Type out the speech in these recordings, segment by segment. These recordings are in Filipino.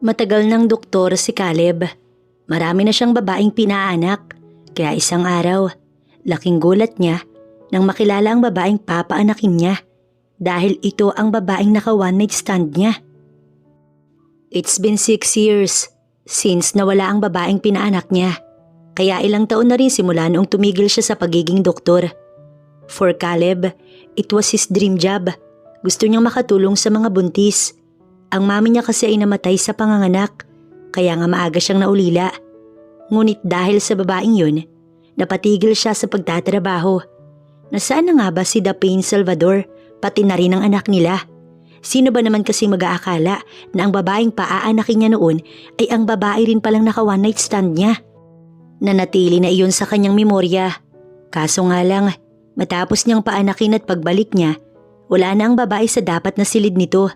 Matagal ng doktor si Caleb. Marami na siyang babaeng pinaanak. Kaya isang araw, laking gulat niya nang makilala ang babaeng papaanakin niya dahil ito ang babaeng naka one night stand niya. It's been 6 years since nawala ang babaeng pinaanak niya. Kaya ilang taon na rin simula noong tumigil siya sa pagiging doktor. For Caleb, it was his dream job. Gusto niyang makatulong sa mga buntis. Ang mami niya kasi ay namatay sa panganganak, kaya nga maaga siyang naulila. Ngunit dahil sa babaeng yun, napatigil siya sa pagtatrabaho. Nasaan na nga ba si Dapane Salvador, pati na rin ang anak nila? Sino ba naman kasi mag-aakala na ang babaeng paaanakin niya noon ay ang babae rin palang naka one night stand niya? Nanatili na iyon sa kanyang memorya. Kaso nga lang, matapos niyang paanakin at pagbalik niya, wala na ang babae sa dapat na silid nito.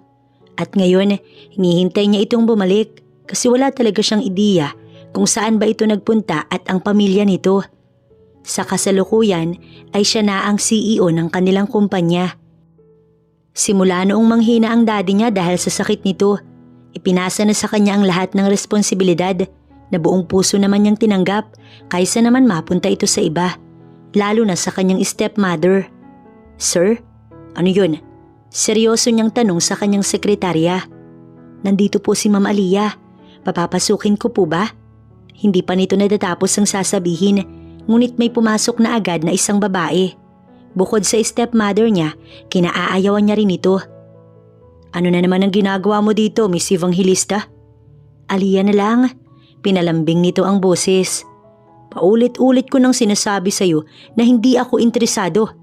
At ngayon, hinihintay niya itong bumalik kasi wala talaga siyang ideya kung saan ba ito nagpunta at ang pamilya nito. Sa kasalukuyan ay siya na ang CEO ng kanilang kumpanya. Simula noong manghina ang daddy niya dahil sa sakit nito, ipinasa na sa kanya ang lahat ng responsibilidad na buong puso naman niyang tinanggap kaysa naman mapunta ito sa iba, lalo na sa kanyang stepmother. Sir, ano yun? Seryoso niyang tanong sa kanyang sekretarya. Nandito po si Ma'am Aliyah. Papapasukin ko po ba? Hindi pa nito natatapos ang sasabihin, ngunit may pumasok na agad na isang babae. Bukod sa stepmother niya, kinaaayawan niya rin ito. Ano na naman ang ginagawa mo dito, Miss Evangelista? Aliyah na lang. Pinalambing nito ang boses. Paulit-ulit ko nang sinasabi sa'yo na hindi ako interesado.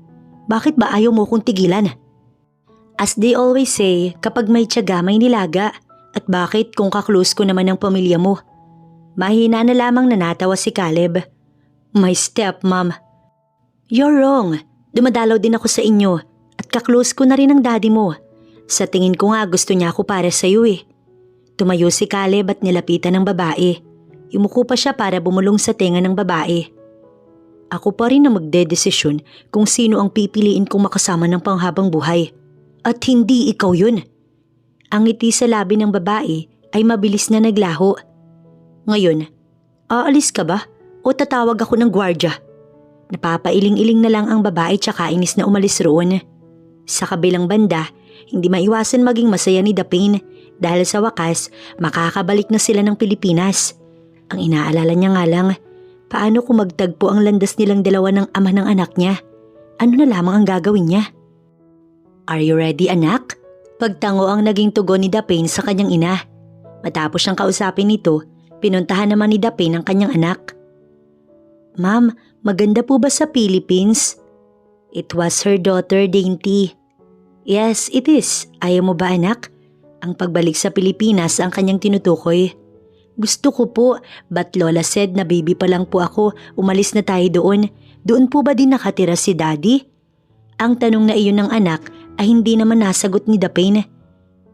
Bakit ba ayaw mo kong tigilan? As they always say, kapag may tiyaga may nilaga. At bakit kung kaklose ko naman ang pamilya mo? Mahina na lamang nanatawa si Caleb. My stepmom. You're wrong. Dumadalaw din ako sa inyo at kaklose ko na rin ang daddy mo. Sa tingin ko nga gusto niya ako para sa iyo eh. Tumayo si Caleb at nilapitan ng babae. Yumuko pa siya para bumulong sa tenga ng babae. Ako pa rin na magdedesisyon kung sino ang pipiliin kong makasama ng panghabang buhay. At hindi ikaw yun. Ang ngiti sa labi ng babae ay mabilis na naglaho. Ngayon, aalis ka ba o tatawag ako ng gwardya? Napapailing-iling na lang ang babae tsaka inis na umalis roon. Sa kabilang banda, hindi maiwasan maging masaya ni Dapane dahil sa wakas makakabalik na sila ng Pilipinas. Ang inaalala niya nga lang, paano kung magtagpo ang landas nilang dalawa ng ama ng anak niya? Ano na lamang ang gagawin niya? Are you ready, anak? Pagtango ang naging tugon ni Dapane sa kanyang ina. Matapos siyang kausapin nito, pinuntahan naman ni Dapane ang kanyang anak. Ma'am, maganda po ba sa Philippines? It was her daughter, Dainty. Yes, it is. Ayaw mo ba, anak? Ang pagbalik sa Pilipinas ang kanyang tinutukoy. Gusto ko po, but Lola said na baby pa lang po ako, umalis na tayo doon. Doon po ba din nakatira si Daddy? Ang tanong na iyon ng anak ay hindi naman nasagot ni Dapane.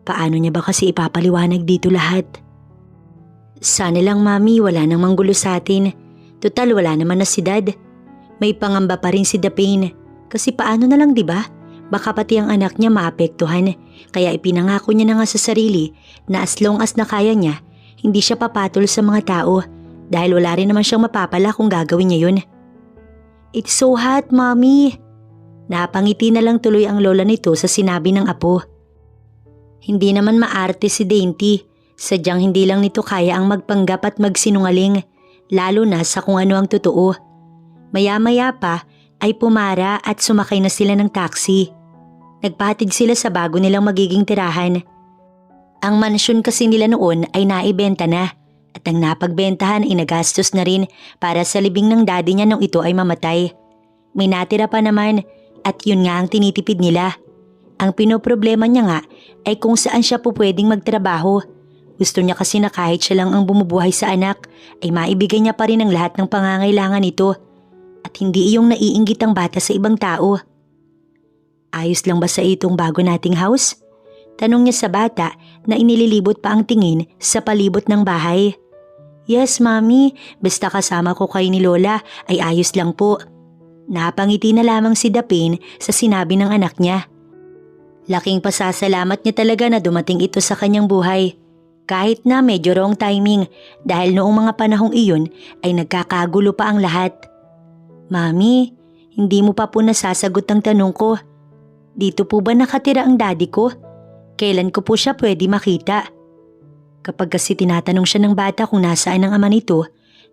Paano niya ba kasi ipapaliwanag dito lahat? Sana lang mami wala nang manggulo sa atin. Total wala naman na si Dad. May pangamba pa rin si Dapane. Kasi paano na lang diba? Baka pati ang anak niya maapektuhan. Kaya ipinangako niya na nga sa sarili na as long as nakaya niya, hindi siya papatol sa mga tao. Dahil wala rin naman siyang mapapala kung gagawin niya yun. It's so hot, Mommy. Napangiti na lang tuloy ang lola nito sa sinabi ng apo. Hindi naman maarte si Dainty. Sadyang hindi lang nito kaya ang magpanggap at magsinungaling, lalo na sa kung ano ang totoo. Maya-maya pa ay pumara at sumakay na sila ng taxi. Nagpahatid sila sa bago nilang magiging tirahan. Ang mansyon kasi nila noon ay naibenta na at ang napagbentahan ay nagastos na rin para sa libing ng daddy niya nung ito ay mamatay. May natira pa naman at yun nga ang tinitipid nila. Ang pinoproblema niya nga ay kung saan siya po pwedeng magtrabaho. Gusto niya kasi na kahit siya lang ang bumubuhay sa anak ay maibigay niya pa rin ang lahat ng pangangailangan nito at hindi iyong naiinggit ang bata sa ibang tao. Ayos lang ba sa itong bago nating house? Tanong niya sa bata na inililibot pa ang tingin sa palibot ng bahay. Yes, Mami. Basta kasama ko kayo ni Lola ay ayos lang po. Napangiti na lamang si Dapane sa sinabi ng anak niya. Laking pasasalamat niya talaga na dumating ito sa kanyang buhay. Kahit na medyo wrong timing dahil noong mga panahong iyon ay nagkakagulo pa ang lahat. Mami, hindi mo pa po nasasagot ang tanong ko. Dito po ba nakatira ang daddy ko? Kailan ko po siya pwede makita? Kapag kasi tinatanong siya ng bata kung nasaan ang ama nito,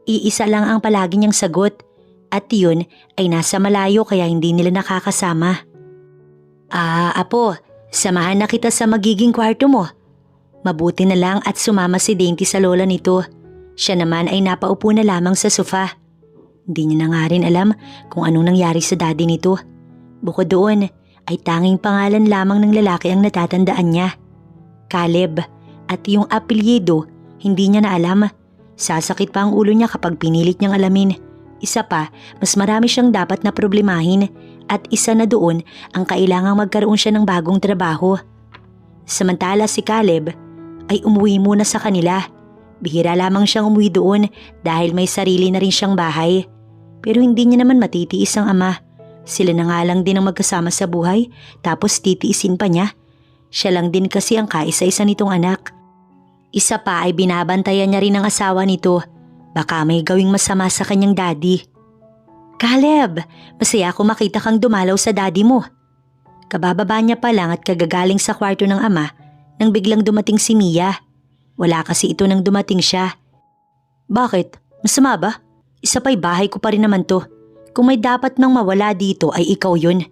iisa lang ang palagi niyang sagot at yun ay nasa malayo kaya hindi nila nakakasama. Apo, samahan na kita sa magiging kwarto mo. Mabuti na lang at sumama si Dainty sa lola nito. Siya naman ay napaupo na lamang sa sofa. Hindi niya na nga rin alam kung anong nangyari sa daddy nito. Bukod doon ay tanging pangalan lamang ng lalaki ang natatandaan niya. Caleb, at yung apelyido hindi niya na alam. Sasakit pa ang ulo niya kapag pinilit niyang alamin. Isa pa, mas marami siyang dapat na problemahin at isa na doon ang kailangang magkaroon siya ng bagong trabaho. Samantala si Caleb ay umuwi muna sa kanila. Bihira lamang siyang umuwi doon dahil may sarili na rin siyang bahay. Pero hindi niya naman matitiis ang ama. Sila na nga lang din ang magkasama sa buhay tapos titiisin pa niya. Siya lang din kasi ang kaisa-isa nitong anak. Isa pa ay binabantayan niya rin ang asawa nito. Baka may gawing masama sa kanyang daddy. Caleb, masaya ako makita kang dumalaw sa daddy mo. Kabababa niya pa lang at kagagaling sa kwarto ng ama nang biglang dumating si Mia. Wala kasi ito nang dumating siya. Bakit? Masama ba? Isa pa'y bahay ko pa rin naman to. Kung may dapat nang mawala dito ay ikaw yun.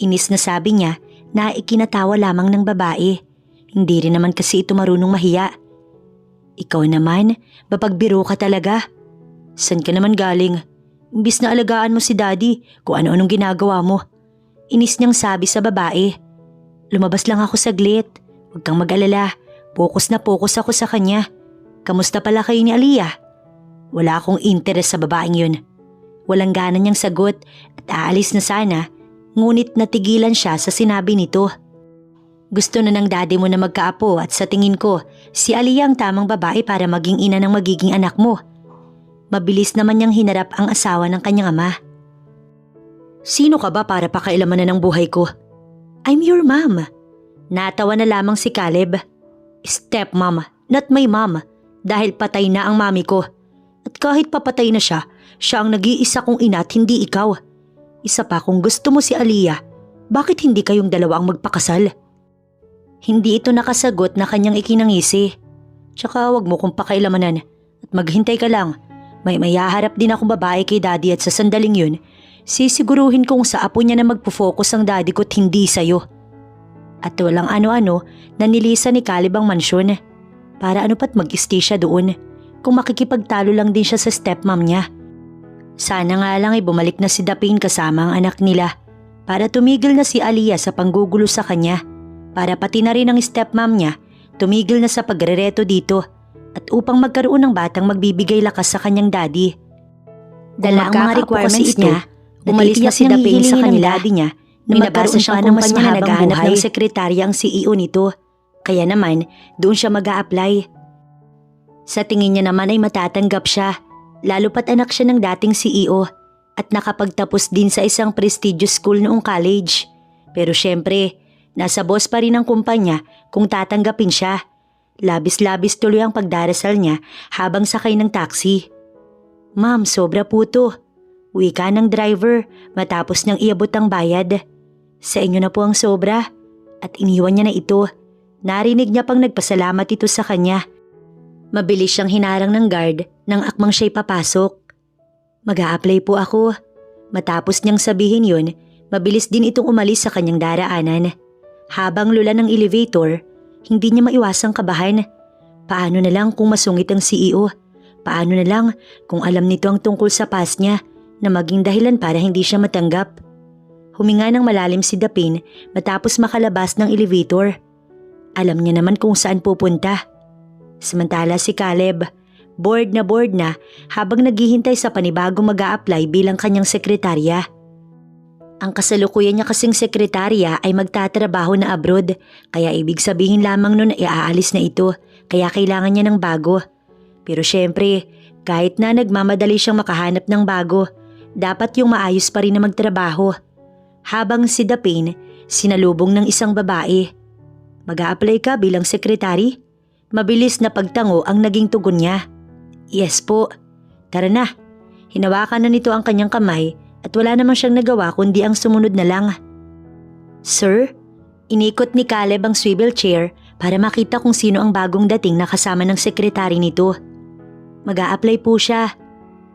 Inis na sabi niya na ikinatawa lamang ng babae. Hindi rin naman kasi ito marunong mahiya. Ikaw naman, mapagbiro ka talaga. San ka naman galing? Imbis na alagaan mo si daddy kung ano-anong ginagawa mo. Inis niyang sabi sa babae. Lumabas lang ako saglit. Huwag kang mag-alala. Focus na focus ako sa kanya. Kamusta pala kayo ni Aliyah? Wala akong interes sa babaeng yun. Walang gana niyang sagot at aalis na sana, ngunit natigilan siya sa sinabi nito. Gusto na ng daddy mo na magkaapo at sa tingin ko, si Aliyah ang tamang babae para maging ina ng magiging anak mo. Mabilis naman niyang hinarap ang asawa ng kanyang ama. Sino ka ba para pakailaman na ng buhay ko? I'm your mom. Natawa na lamang si Caleb. Stepmom, not my mom. Dahil patay na ang mami ko. At kahit papatay na siya, siya ang nag-iisa kong ina at hindi ikaw. Isa pa kung gusto mo si Aliyah, bakit hindi kayong dalawa ang magpakasal? Hindi ito nakasagot na kanyang ikinangisi. Tsaka wag mo kong pakailamanan at maghintay ka lang. May mayaharap din akong babae kay daddy at sa sandaling yun, sisiguruhin kong sa apo niya na magpo-focus ang daddy ko't hindi sa'yo. At walang ano-ano na nilisa ni Caleb ang mansyon. Para ano pat mag-stay siya doon kung makikipagtalo lang din siya sa stepmom niya. Sana nga lang ay bumalik na si Dapin kasama ang anak nila para tumigil na si Aliyah sa panggugulo sa kanya. Para pati na rin ang stepmom niya tumigil na sa pagrereto dito at upang magkaroon ng batang magbibigay lakas sa kanyang daddy. Dala ang mga requirements niya, umalis na si Dapin sa kanila niya na magkaroon siya ng mas mahabang buhay. Ng sekretarya ang CEO nito, kaya naman doon siya mag-a-apply. Sa tingin niya naman ay matatanggap siya, lalo pat anak siya ng dating CEO at nakapagtapos din sa isang prestigious school noong college. Pero syempre, nasa boss pa rin ang kumpanya kung tatanggapin siya. Labis-labis tuloy ang pagdarasal niya habang sakay ng taxi. Ma'am, sobra po to. Wika ng driver matapos niyang iabot ang bayad. Sa inyo na po ang sobra. At iniwan niya na ito. Narinig niya pang nagpasalamat ito sa kanya. Mabilis siyang hinarang ng guard nang akmang siya'y papasok. Mag-a-apply po ako. Matapos niyang sabihin yun, mabilis din itong umalis sa kanyang daraanan. Habang lula ng elevator, hindi niya maiwasang kabahan. Paano na lang kung masungit ang CEO? Paano na lang kung alam nito ang tungkol sa past niya na maging dahilan para hindi siya matanggap? Huminga ng malalim si Dapin matapos makalabas ng elevator. Alam niya naman kung saan pupunta. Samantala si Caleb, bored na habang naghihintay sa panibagong mag-a-apply bilang kanyang sekretarya. Ang kasalukuyan niya kasing sekretarya ay magtatrabaho na abroad, kaya ibig sabihin lamang nun ay aalis na ito, kaya kailangan niya ng bago. Pero syempre, kahit na nagmamadali siyang makahanap ng bago, dapat yung maayos pa rin na magtrabaho. Habang si Dapin, sinalubong ng isang babae. Mag-a-apply ka bilang sekretary? Mabilis na pagtango ang naging tugon niya. Yes po. Tara na. Hinawakan na nito ang kanyang kamay at wala namang siyang nagawa kundi ang sumunod na lang. Sir? Inikot ni Caleb ang swivel chair para makita kung sino ang bagong dating na kasama ng sekretary nito. Mag-a-apply po siya.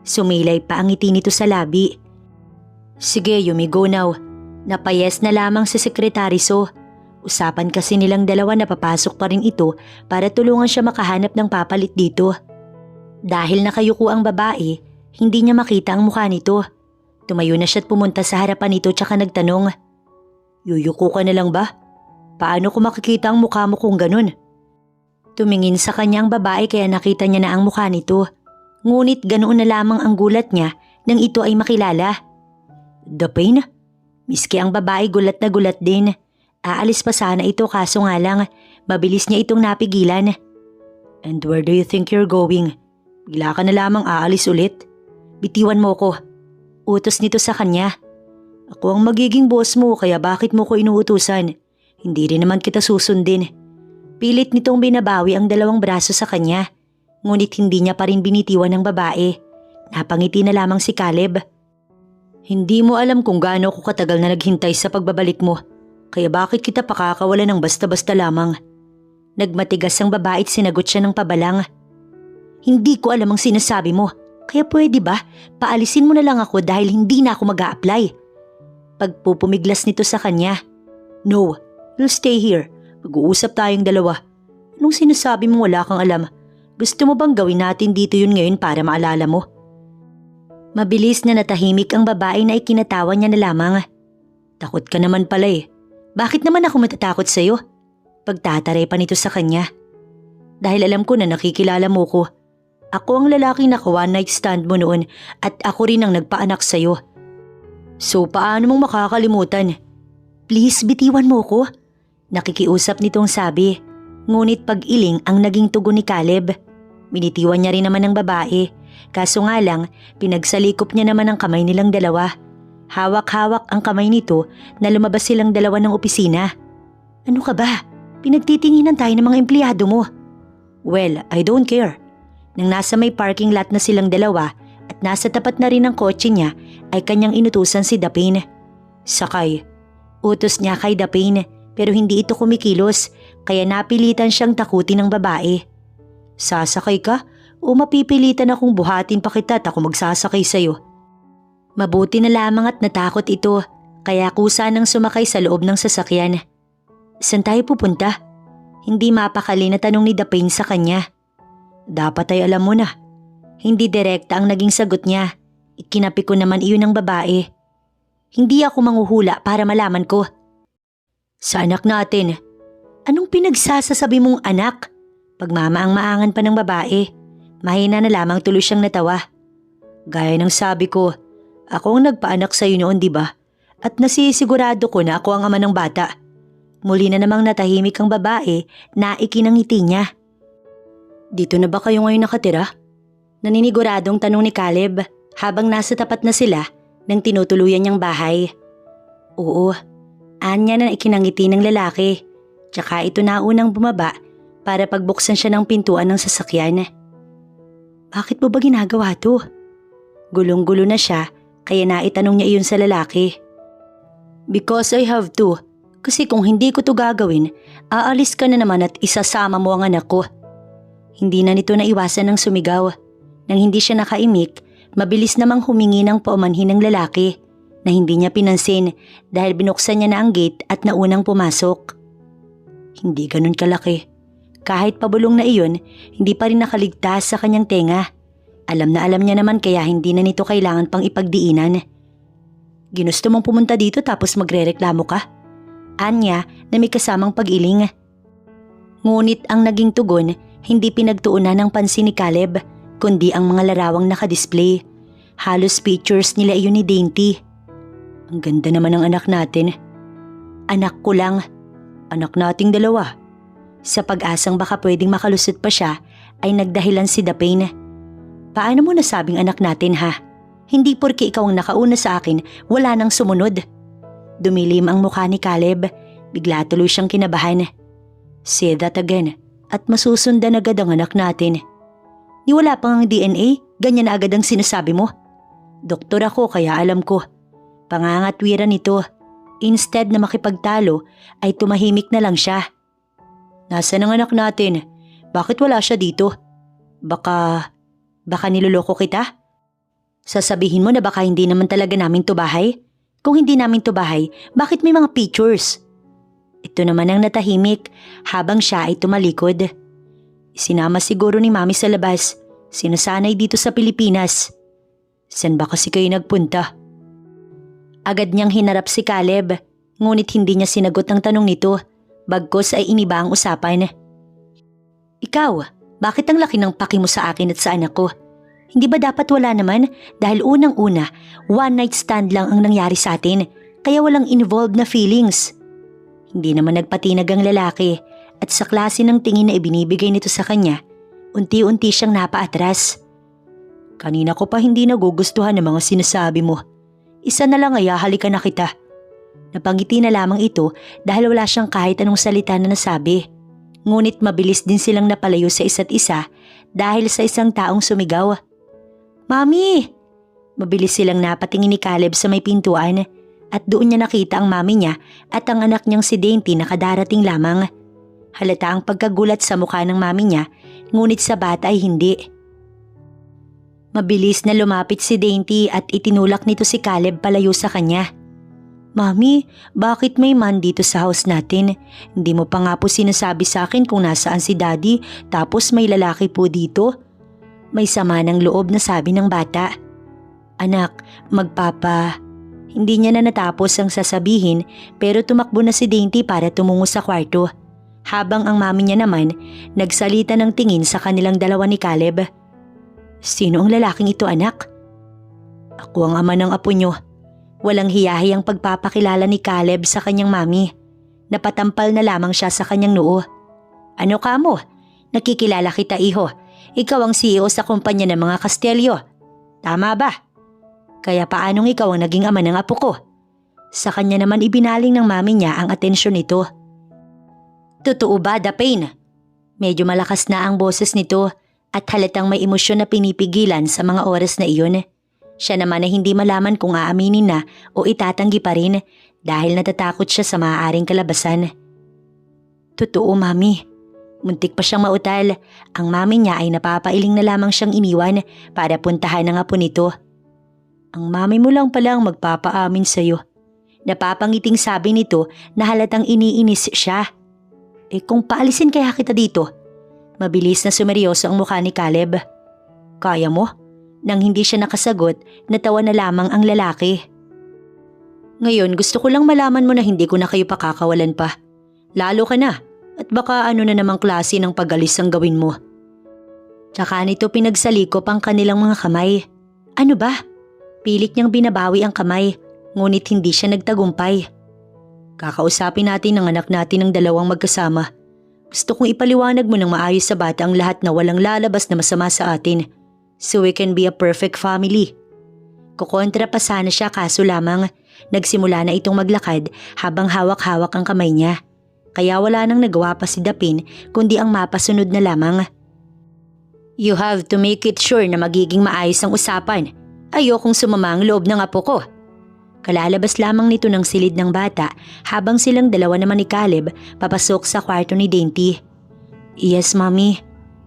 Sumilay pa ang ngiti nito sa labi. Sige, Yumi, go now. Napayes na lamang si Sekretary So. Usapan kasi nilang dalawa na papasok pa rin ito para tulungan siya makahanap ng papalit dito. Dahil nakayuko ang babae, hindi niya makita ang mukha nito. Tumayo na siya at pumunta sa harapan nito tsaka nagtanong, Yuyuko ka na lang ba? Paano ko makikita ang mukha mo kung ganun? Tumingin sa kanya ang babae kaya nakita niya na ang mukha nito. Ngunit ganoon na lamang ang gulat niya nang ito ay makilala. The Pain? Miski ang babae gulat na gulat din. Aalis pa sana ito kaso nga lang, mabilis niya itong napigilan. And where do you think you're going? Bigla ka na lamang aalis ulit. Bitiwan mo ko. Utos nito sa kanya. Ako ang magiging boss mo kaya bakit mo ko inuutusan? Hindi rin naman kita susundin. Pilit nitong binabawi ang dalawang braso sa kanya. Ngunit hindi niya pa rin binitiwan ng babae. Napangiti na lamang si Caleb. Hindi mo alam kung gaano ko katagal na naghintay sa pagbabalik mo. Kaya bakit kita pakakawala ng basta-basta lamang? Nagmatigas ang babae at sinagot siya ng pabalang. Hindi ko alam ang sinasabi mo. Kaya pwede ba, paalisin mo na lang ako dahil hindi na ako mag-a-apply. Pagpupumiglas nito sa kanya. No, you'll stay here. Mag-uusap tayong dalawa. Anong sinasabi mo wala kang alam? Gusto mo bang gawin natin dito yun ngayon para maalala mo? Mabilis na natahimik ang babae na ikinatawa niya na lamang. Takot ka naman pala eh. Bakit naman ako matatakot sa'yo? Pagtataray pa nito sa kanya. Dahil alam ko na nakikilala mo ko. Ako ang lalaking naka one night stand mo noon at ako rin ang nagpaanak sa'yo. So paano mong makakalimutan? Please bitiwan mo ko. Nakikiusap nitong sabi. Ngunit pag-iling ang naging tugon ni Caleb. Binitiwan niya rin naman ng babae. Kaso nga lang, pinagsalikop niya naman ang kamay nilang dalawa. Hawak-hawak ang kamay nito na lumabas silang dalawa ng opisina. Ano ka ba? Pinagtitinginan tayo ng mga empleyado mo. Well, I don't care. Nang nasa may parking lot na silang dalawa at nasa tapat na rin ng kotse niya ay kanyang inutusan si Dapin. Sakay. Utos niya kay Dapin pero hindi ito kumikilos kaya napilitan siyang takutin ng babae. Sasakay ka o mapipilitan akong buhatin pa kita at ako magsasakay sa'yo? Mabuti na lamang at natakot ito kaya kusa nang sumakay sa loob ng sasakyan. Saan tayo pupunta? Hindi mapakali na tanong ni Dapin sa kanya. Dapat ay alam mo na. Hindi direkta ang naging sagot niya. Ikinapi ko naman iyon ng babae. Hindi ako manghuhula para malaman ko. Sa anak natin. Anong pinagsasasabi mong anak? Pagmamaang-maangan pa ng babae. Mahina na lamang tuloy siyang natawa. Gaya ng sabi ko, ako ang nagpaanak sa iyo noon, di ba? At nasisigurado ko na ako ang ama ng bata. Muli na namang natahimik ang babae na ikinangiti niya. Dito na ba kayo ngayon nakatira? Naniniguradong tanong ni Caleb habang nasa tapat na sila ng tinutuluyan niyang bahay. Oo, anya na ikinangiti ng lalaki. Tsaka ito na unang bumaba para pagbuksan siya ng pintuan ng sasakyan. Bakit mo ba ginagawa to? Gulong-gulo na siya kaya naitanong niya iyon sa lalaki. Because I have to. Kasi kung hindi ko to gagawin, aalis ka na naman at isasama mo ang anak ko. Hindi na nito naiwasan ng sumigaw. Nang hindi siya nakaimik, mabilis namang humingi ng paumanhin ng lalaki na hindi niya pinansin dahil binuksan niya na ang gate at naunang pumasok. Hindi ganun kalaki. Kahit pabulong na iyon, hindi pa rin nakaligtas sa kanyang tenga. Alam na alam niya naman kaya hindi na nito kailangan pang ipagdiinan. Ginusto mong pumunta dito tapos magrereklamo ka? Anya na may kasamang pag-iling. Ngunit ang naging tugon, hindi pinagtuunan ng pansin ni Caleb, kundi ang mga larawang nakadisplay. Halos pictures nila iyon ni Dainty. Ang ganda naman ng anak natin. Anak ko lang. Anak nating dalawa. Sa pag-asang baka pwedeng makalusot pa siya, ay nagdahilan si Dapin. Paano mo nasabing anak natin ha? Hindi porke ikaw ang nakauna sa akin, wala nang sumunod. Dumilim ang mukha ni Caleb, bigla tuloy siyang kinabahan. Say that again. at masusundan agad ang anak natin. Ni wala pang ang DNA, ganyan na agad ang sinasabi mo. Doktor ako kaya alam ko. Pangangatwiran nito. Instead na makipagtalo ay tumahimik na lang siya. Nasaan ang anak natin? Bakit wala siya dito? Baka niloloko kita? Sasabihin mo na baka hindi naman talaga namin to bahay? Kung hindi namin to bahay, bakit may mga pictures? Ito naman ang natahimik habang siya ay tumalikod. Sinama siguro ni Mami sa labas. Sinasanay dito sa Pilipinas. San ba kasi kayo nagpunta? Agad niyang hinarap si Caleb, ngunit hindi niya sinagot ang tanong nito. Bagkos ay iniba ang usapan. Ikaw, bakit ang laki ng paki mo sa akin at sa anak ko? Hindi ba dapat wala naman dahil unang-una, one night stand lang ang nangyari sa atin, kaya walang involved na feelings. Hindi naman nagpatinag ang lalaki at sa klase ng tingin na ibinibigay nito sa kanya, unti-unti siyang napaatras. Kanina ko pa hindi nagugustuhan ng mga sinasabi mo. Isa na lang ay halikan na kita. Napangiti na lamang ito dahil wala siyang kahit anong salita na nasabi. Ngunit mabilis din silang napalayo sa isa't isa dahil sa isang taong sumigaw. Mami! Mabilis silang napatingin ni Caleb sa may pintuan at doon niya nakita ang mami niya at ang anak niyang si Dainty na kadarating lamang. Halata ang pagkagulat sa mukha ng mami niya, ngunit sa bata ay hindi. Mabilis na lumapit si Dainty at itinulak nito si Caleb palayo sa kanya. Mami, bakit may man dito sa house natin? Hindi mo pa nga po sinasabi sa akin kung nasaan si Daddy tapos may lalaki po dito? May sama ng loob na sabi ng bata. Anak, Hindi niya na natapos ang sasabihin pero tumakbo na si Dainty para tumungo sa kwarto. Habang ang mami niya naman nagsalita ng tingin sa kanilang dalawa ni Caleb. Sino ang lalaking ito, anak? Ako ang ama ng apo niyo. Walang hiyahi ang pagpapakilala ni Caleb sa kanyang mami. Napatampal na lamang siya sa kanyang noo. Ano ka mo? Nakikilala kita, iho. Ikaw ang CEO sa kumpanya ng mga Castelio. Tama ba? Kaya paanong ikaw ang naging ama ng apo ko? Sa kanya naman ibinaling ng mami niya ang atensyon nito. Totoo ba, Dapain? Medyo malakas na ang boses nito at halatang may emosyon na pinipigilan sa mga oras na iyon. Siya naman ay hindi malaman kung aaminin na o itatanggi pa rin dahil natatakot siya sa maaaring kalabasan. Totoo, Mami. Muntik pa siyang mautal. Ang mami niya ay napapailing na lamang siyang iniwan para puntahan ang apo nito. Ang mami mo lang pala ang magpapaamin sa'yo. Napapangiting sabi nito na halatang iniinis siya. Kung paalisin kaya kita dito? Mabilis na sumeryoso ang mukha ni Caleb. Kaya mo? Nang hindi siya nakasagot, natawa na lamang ang lalaki. Ngayon gusto ko lang malaman mo na hindi ko na kayo pakakawalan pa. Lalo ka na at baka ano na namang klase ng pag-alis ang gawin mo. Tsaka nito pinagsalikop ang kanilang mga kamay. Ano ba? Pilit niyang binabawi ang kamay, ngunit hindi siya nagtagumpay. Kakausapin natin ang anak natin ng dalawang magkasama. Gusto kong ipaliwanag mo ng maayos sa bata ang lahat na walang lalabas na masama sa atin. So we can be a perfect family. Kukontra pa sana siya kaso lamang nagsimula na itong maglakad habang hawak-hawak ang kamay niya. Kaya wala nang nagawa pa si Dapin kundi ang mapasunod na lamang. You have to make it sure na magiging maayos ang usapan. Ayokong sumama ang loob ng apo ko. Kalalabas lamang nito ng silid ng bata habang silang dalawa naman ni Caleb papasok sa kwarto ni Dainty. Yes, Mommy.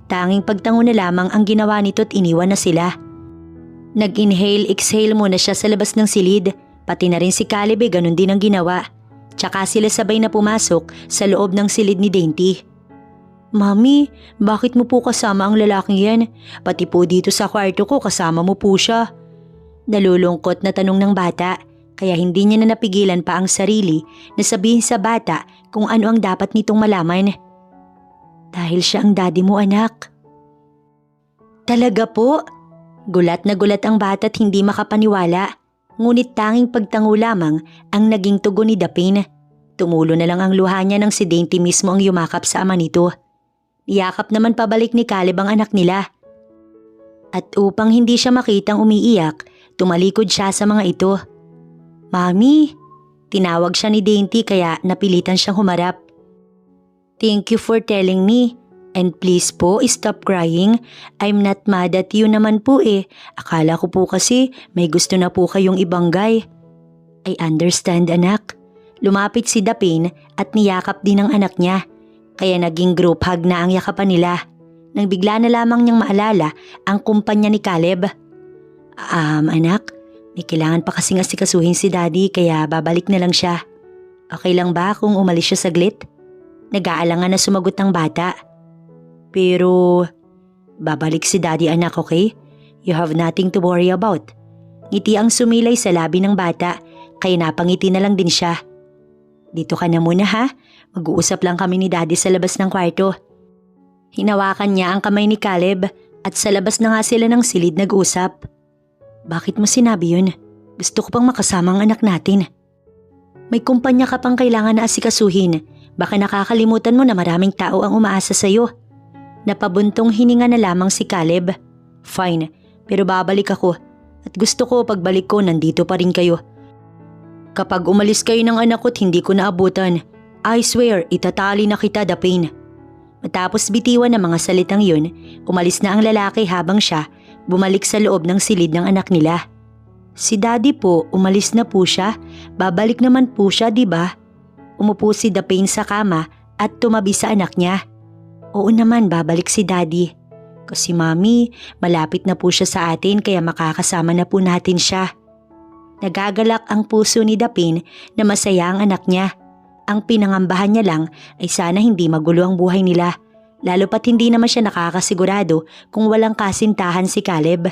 Tanging pagtango na lamang ang ginawa nito at iniwan na sila. Nag-inhale-exhale muna siya sa labas ng silid, pati na rin si Caleb ganun din ang ginawa. Tsaka sila sabay na pumasok sa loob ng silid ni Dainty. Mami, bakit mo po kasama ang lalaking yan? Pati po dito sa kwarto ko kasama mo po siya. Nalulungkot na tanong ng bata, kaya hindi niya na napigilan pa ang sarili na sabihin sa bata kung ano ang dapat nitong malaman. Dahil siya ang daddy mo, anak. Talaga po? Gulat na gulat ang bata at hindi makapaniwala. Ngunit tanging pagtango lamang ang naging tugon ni Dapin. Tumulo na lang ang luha niya nang si Dainty mismo ang yumakap sa ama nito. Iyakap naman pabalik ni Caleb ang anak nila. At upang hindi siya makitang umiiyak, tumalikod siya sa mga ito. Mami, tinawag siya ni Dainty kaya napilitan siyang humarap. Thank you for telling me. And please po, stop crying. I'm not mad at you naman po eh. Akala ko po kasi may gusto na po kayong ibanggay. I understand anak. Lumapit si Dapin at niyakap din ang anak niya. Kaya naging group hug na ang yakapan nila. Nang bigla na lamang niyang maalala ang kumpanya ni Caleb. Anak, may kailangan pa kasing asikasuhin si Daddy kaya babalik na lang siya. Okay lang ba kung umalis siya saglit? Nag-aalangan na sumagot ang bata. Pero, babalik si Daddy anak, okay? You have nothing to worry about. Ngiti ang sumilay sa labi ng bata kaya napangiti na lang din siya. Dito ka na muna ha, mag-uusap lang kami ni Daddy sa labas ng kwarto. Hinawakan niya ang kamay ni Caleb at sa labas na nga sila ng silid nag-usap. Bakit mo sinabi yun? Gusto ko pang makasama ang anak natin. May kumpanya ka pang kailangan na asikasuhin. Baka nakakalimutan mo na maraming tao ang umaasa sa'yo. Napabuntong hininga na lamang si Caleb. Fine, pero babalik ako. At gusto ko pagbalik ko nandito pa rin kayo. Kapag umalis kayo ng anak ko't hindi ko naabutan, I swear itatali na kita, Dapin. Matapos bitiwan ng mga salitang yun, umalis na ang lalaki habang siya bumalik sa loob ng silid ng anak nila. Si Daddy po, umalis na po siya. Babalik naman po siya, diba? Umupo si Dapin sa kama at tumabi sa anak niya. Oo naman, babalik si Daddy. Kasi Mami, malapit na po siya sa atin kaya makakasama na po natin siya. Nagagalak ang puso ni Dapin na masaya ang anak niya. Ang pinangambahan niya lang ay sana hindi magulo ang buhay nila. Lalo pat hindi naman siya nakakasigurado kung walang kasintahan si Caleb.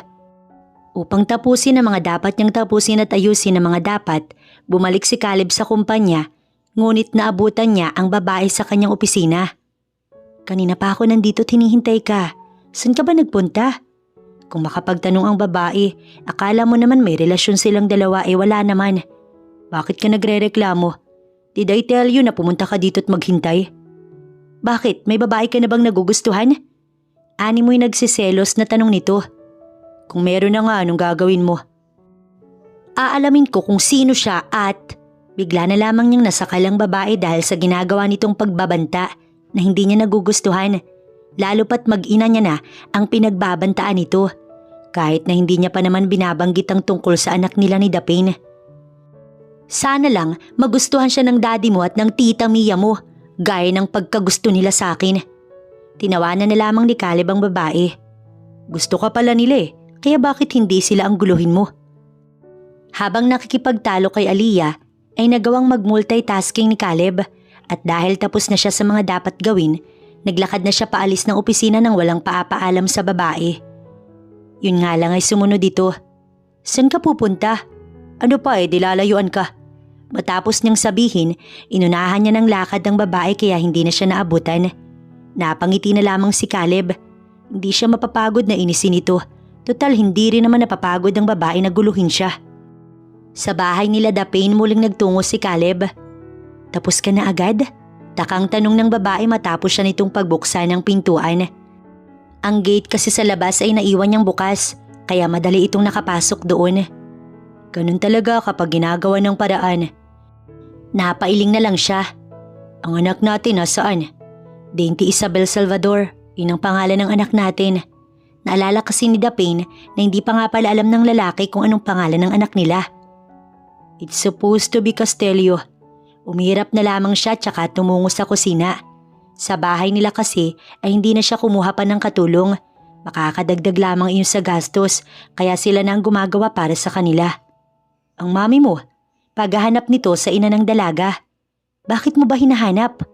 Upang tapusin ang mga dapat niyang tapusin at ayusin ang mga dapat, bumalik si Caleb sa kumpanya, ngunit naabutan niya ang babae sa kanyang opisina. Kanina pa ako nandito at hinihintay ka. Saan ka ba nagpunta? Kung makapagtanong ang babae, akala mo naman may relasyon silang dalawa wala naman. Bakit ka nagrereklamo? Did I tell you na pumunta ka dito at maghintay? Bakit? May babae ka na bang nagugustuhan? Ani mo'y nagsiselos na tanong nito. Kung meron na nga, anong gagawin mo? Aalamin ko kung sino siya at bigla na lamang niyang nasakal ang babae dahil sa ginagawa nitong pagbabanta na hindi niya nagugustuhan. Lalo pat mag-ina niya na ang pinagbabantaan nito. Kahit na hindi niya pa naman binabanggit ang tungkol sa anak nila ni Dapin. Sana lang magustuhan siya ng daddy mo at ng tita Mia mo, gaya ng pagkagusto nila sa akin. Tinawanan na lamang ni Caleb ang babae. Gusto ka pala nila kaya bakit hindi sila ang guluhin mo? Habang nakikipagtalo kay Aliyah, ay nagawang mag-multitasking ni Caleb at dahil tapos na siya sa mga dapat gawin, naglakad na siya paalis ng opisina nang walang paapaalam sa babae. Yun nga lang ay sumunod dito. Saan ka pupunta? Ano pa dilalayuan ka? Matapos niyang sabihin, inunahan niya ng lakad ng babae kaya hindi na siya naabutan. Napangiti na lamang si Caleb. Hindi siya mapapagod na inisin ito. Total hindi rin naman napapagod ang babae na guluhin siya. Sa bahay nila Dapin muling nagtungo si Caleb. Tapos ka na agad? Takang tanong ng babae matapos siya nitong pagbuksan ng pintuan. Ang gate kasi sa labas ay naiwan niyang bukas, kaya madali itong nakapasok doon. Ganun talaga kapag ginagawa ng paraan. Napailing na lang siya. Ang anak natin nasaan? Dainty Isabel Salvador, yun ang pangalan ng anak natin. Naalala kasi ni Dapin na hindi pa nga pala alam ng lalaki kung anong pangalan ng anak nila. It's supposed to be Castelio. Umirap na lamang siya tsaka tumungo sa kusina. Sa bahay nila kasi ay hindi na siya kumuha pa ng katulong. Makakadagdag lamang iyon sa gastos kaya sila na ang gumagawa para sa kanila. Ang mami mo, paghahanap nito sa ina ng dalaga. Bakit mo ba hinahanap?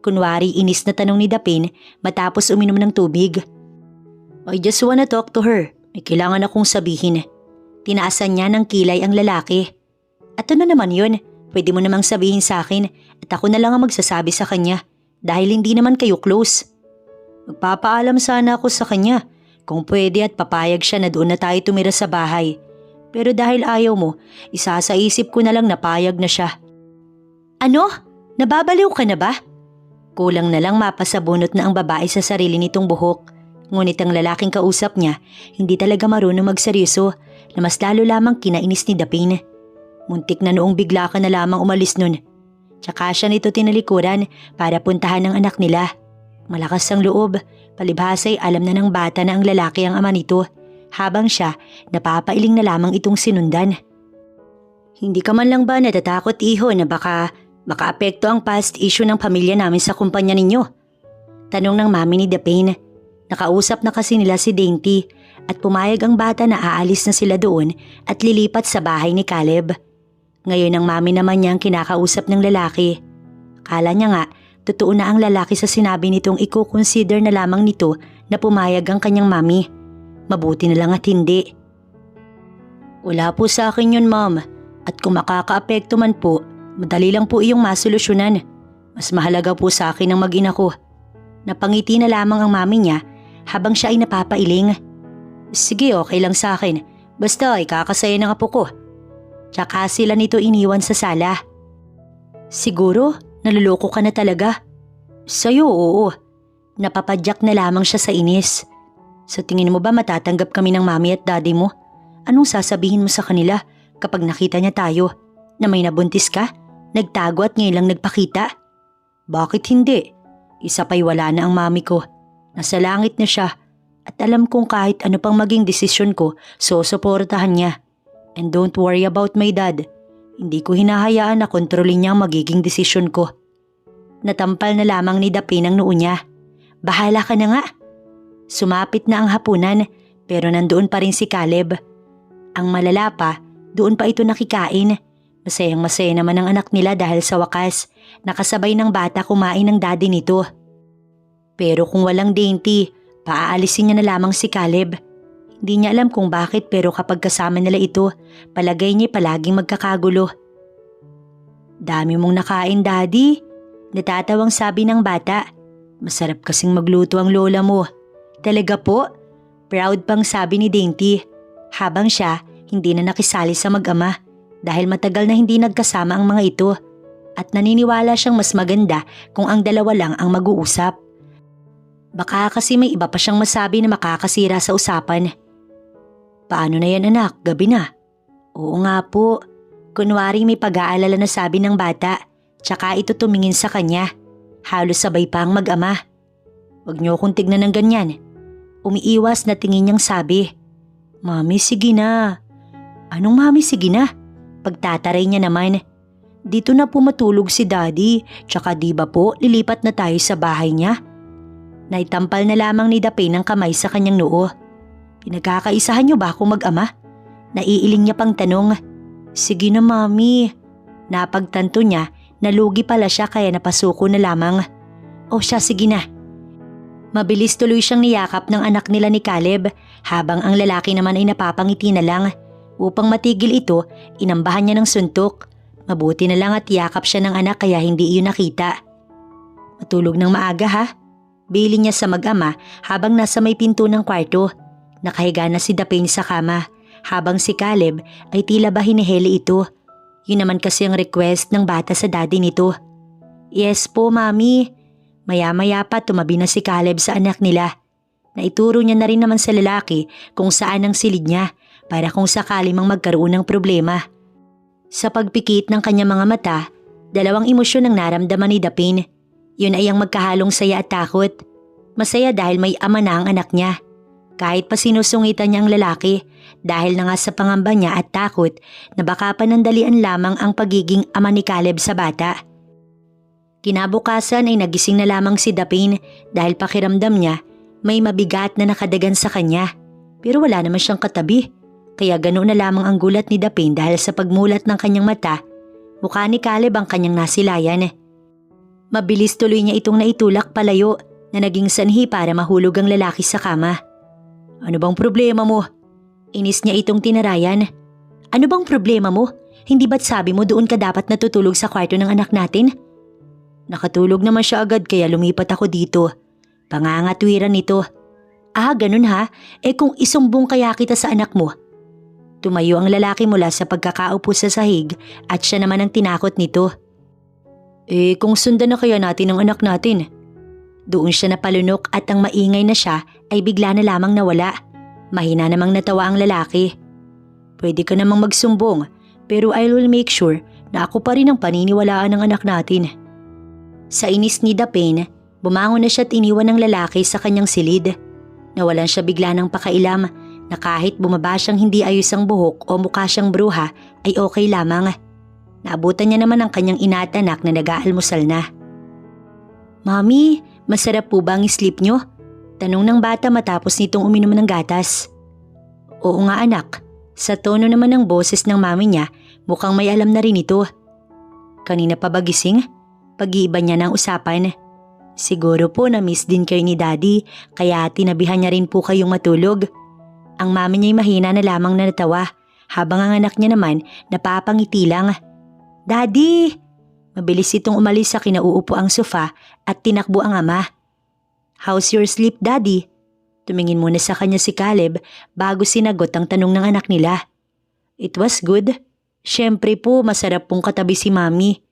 Kunwari inis na tanong ni Dapin matapos uminom ng tubig. I just wanna talk to her. May kailangan akong sabihin. Tinaasan niya ng kilay ang lalaki. At ano naman yun? Pwede mo namang sabihin sa akin at ako na lang ang magsasabi sa kanya dahil hindi naman kayo close. Magpapaalam sana ako sa kanya kung pwede at papayag siya na doon na tayo tumira sa bahay. Pero dahil ayaw mo, isa sa isip ko na lang napayag na siya. Ano? Nababaliw ka na ba? Kulang na lang mapasabunot na ang babae sa sarili nitong buhok. Ngunit ang lalaking kausap niya, hindi talaga marunong magseryoso na mas lalo lamang kinainis ni Dapin. Muntik na noong bigla ka na lamang umalis nun. Tsaka siya nito tinalikuran para puntahan ng anak nila. Malakas ang loob, palibhasa'y alam na ng bata na ang lalaki ang ama nito, habang siya napapailing na lamang itong sinundan. Hindi ka man lang ba natatakot, iho, na baka apekto ang past issue ng pamilya namin sa kumpanya ninyo? Tanong ng mami ni Dapane. Nakausap na kasi nila si Dainty at pumayag ang bata na aalis na sila doon at lilipat sa bahay ni Caleb. Ngayon ang mami naman niya ang kinakausap ng lalaki. Kala niya nga, totoo na ang lalaki sa sinabi nitong i-consider na lamang nito na pumayag ang kanyang mami. Mabuti na lang at hindi. Wala po sa akin yun, ma'am. At kung makakaapekto man po, madali lang po iyong masolusyonan. Mas mahalaga po sa akin ang mag-ina ko. Napangiti na lamang ang mami niya habang siya ay napapailing. Sige, okay lang sa akin. Basta ikakasaya ng apo ko. Tsaka sila nito iniwan sa sala. Siguro, naluloko ka na talaga. Sa'yo, oo. Napapadyak na lamang siya sa inis. Sa tingin mo ba matatanggap kami ng mami at daddy mo? Anong sasabihin mo sa kanila kapag nakita niya tayo? Na may nabuntis ka? Nagtago at ngayon lang nagpakita? Bakit hindi? Isa pa'y wala na ang mami ko. Nasa langit na siya. At alam kong kahit ano pang maging desisyon ko, susuportahan niya. And don't worry about my dad. Hindi ko hinahayaan na kontrolin niya ang magiging desisyon ko. Natampal na lamang ni Dapane ang noo niya. Bahala ka na nga. Sumapit na ang hapunan pero nandoon pa rin si Caleb. Ang malala pa, doon pa ito nakikain. Masayang-masaya naman ang anak nila dahil sa wakas, nakasabay ng bata kumain ng daddy nito. Pero kung walang Dainty, paaalisin niya na lamang si Caleb. Hindi niya alam kung bakit pero kapag kasama nila ito, palagay niya palaging magkakagulo. Dami mong nakain, daddy. Natatawang sabi ng bata. Masarap kasing magluto ang lola mo. Talaga po? Proud pang sabi ni Dainty. Habang siya, hindi na nakisali sa mag-ama. Dahil matagal na hindi nagkasama ang mga ito at naniniwala siyang mas maganda kung ang dalawa lang ang mag-uusap. Baka kasi may iba pa siyang masabi na makakasira sa usapan. Paano na yan, anak? Gabi na. Oo nga po. Kunwari may pag-aalala na sabi ng bata, tsaka ito tumingin sa kanya. Halos sabay pa ang mag-ama. Huwag niyo akong tignan ng ganyan. Umiiwas na tingin niyang sabi. Mami, sige na. Anong mami, sige na? Pagtataray niya naman. Dito na po matulog si daddy, tsaka di ba po lilipat na tayo sa bahay niya? Naitampal na lamang ni Dapane ang kamay sa kanyang noo. Pinagkakaisahan niyo ba akong mag-ama? Naiiling niya pang tanong. Sige na mami. Napagtanto niya na lugi pala siya kaya napasuko na lamang. O siya, sige na. Mabilis tuloy siyang niyakap ng anak nila ni Caleb habang ang lalaki naman ay napapangiti na lang. Upang matigil ito, inambahan niya ng suntok. Mabuti na lang at yakap siya ng anak kaya hindi iyon nakita. Matulog ng maaga, ha? Bili niya sa mag-ama habang nasa may pinto ng kwarto. Nakahiga na si Dapane sa kama habang si Caleb ay tila ba hinihili ito. Yun naman kasi ang request ng bata sa daddy nito. Yes po, mami. Maya-maya pa tumabi na si Caleb sa anak nila. Naituro niya na rin naman sa lalaki kung saan ang silid niya para kung sakali mang magkaroon ng problema. Sa pagpikit ng kanyang mga mata, dalawang emosyon ang naramdaman ni Dapane. Yun ay ang magkahalong saya at takot. Masaya dahil may ama na ang anak niya. Kahit pa sinusungitan niya ang lalaki dahil na nga sa pangamba niya at takot na baka panandalian lamang ang pagiging ama ni Caleb sa bata. Kinabukasan ay nagising na lamang si Dapane dahil pakiramdam niya may mabigat na nakadagan sa kanya. Pero wala naman siyang katabi. Kaya ganoon na lamang ang gulat ni Dapane dahil sa pagmulat ng kanyang mata, mukha ni Caleb ang kanyang nasilayan. Mabilis tuloy niya itong naitulak palayo na naging sanhi para mahulog ang lalaki sa kama. Ano bang problema mo? Inis niya itong tinarayan. Ano bang problema mo? Hindi ba't sabi mo doon ka dapat natutulog sa kwarto ng anak natin? Nakatulog naman siya agad kaya lumipat ako dito. Pangangatwiran nito. Ah, ganun ha? Kung isumbong kaya kita sa anak mo? Tumayo ang lalaki mula sa pagkakaupo sa sahig at siya naman ang tinakot nito. Kung sundan na kaya natin ang anak natin? Doon siya napalunok at ang maingay na siya ay bigla na lamang nawala. Mahina namang natawa ang lalaki. Pwede ka namang magsumbong pero I will make sure na ako pa rin ang paniniwalaan ng anak natin. Sa inis ni Dapane, Bumangon na siya at iniwan ng lalaki sa kanyang silid. Nawalan siya bigla ng pakailam na kahit bumaba siyang hindi ayos ang buhok o mukha siyang bruha ay okay lamang. Naabutan niya naman ang kanyang ina at anak na nag-aalmusal na. "Mami, masarap po ba ang sleep niyo?" Tanong ng bata matapos nitong uminom ng gatas. "Oo nga anak." Sa tono naman ng boses ng mami niya, mukhang may alam na rin ito. "Kanina pa ba gising?" Pag-iiba niya ng usapan. "Siguro po na-miss din kayo ni Daddy kaya tinabihan niya rin po kayong matulog." Ang mami niya'y mahina na lamang na natawa habang ang anak niya naman napapangiti lang. "Daddy!" Mabilis itong umalis sa kinauupo ang sofa at tinakbo ang ama. "How's your sleep, Daddy?" Tumingin muna sa kanya si Caleb bago sinagot ang tanong ng anak nila. "It was good. Siyempre po masarap pong katabi si Mami."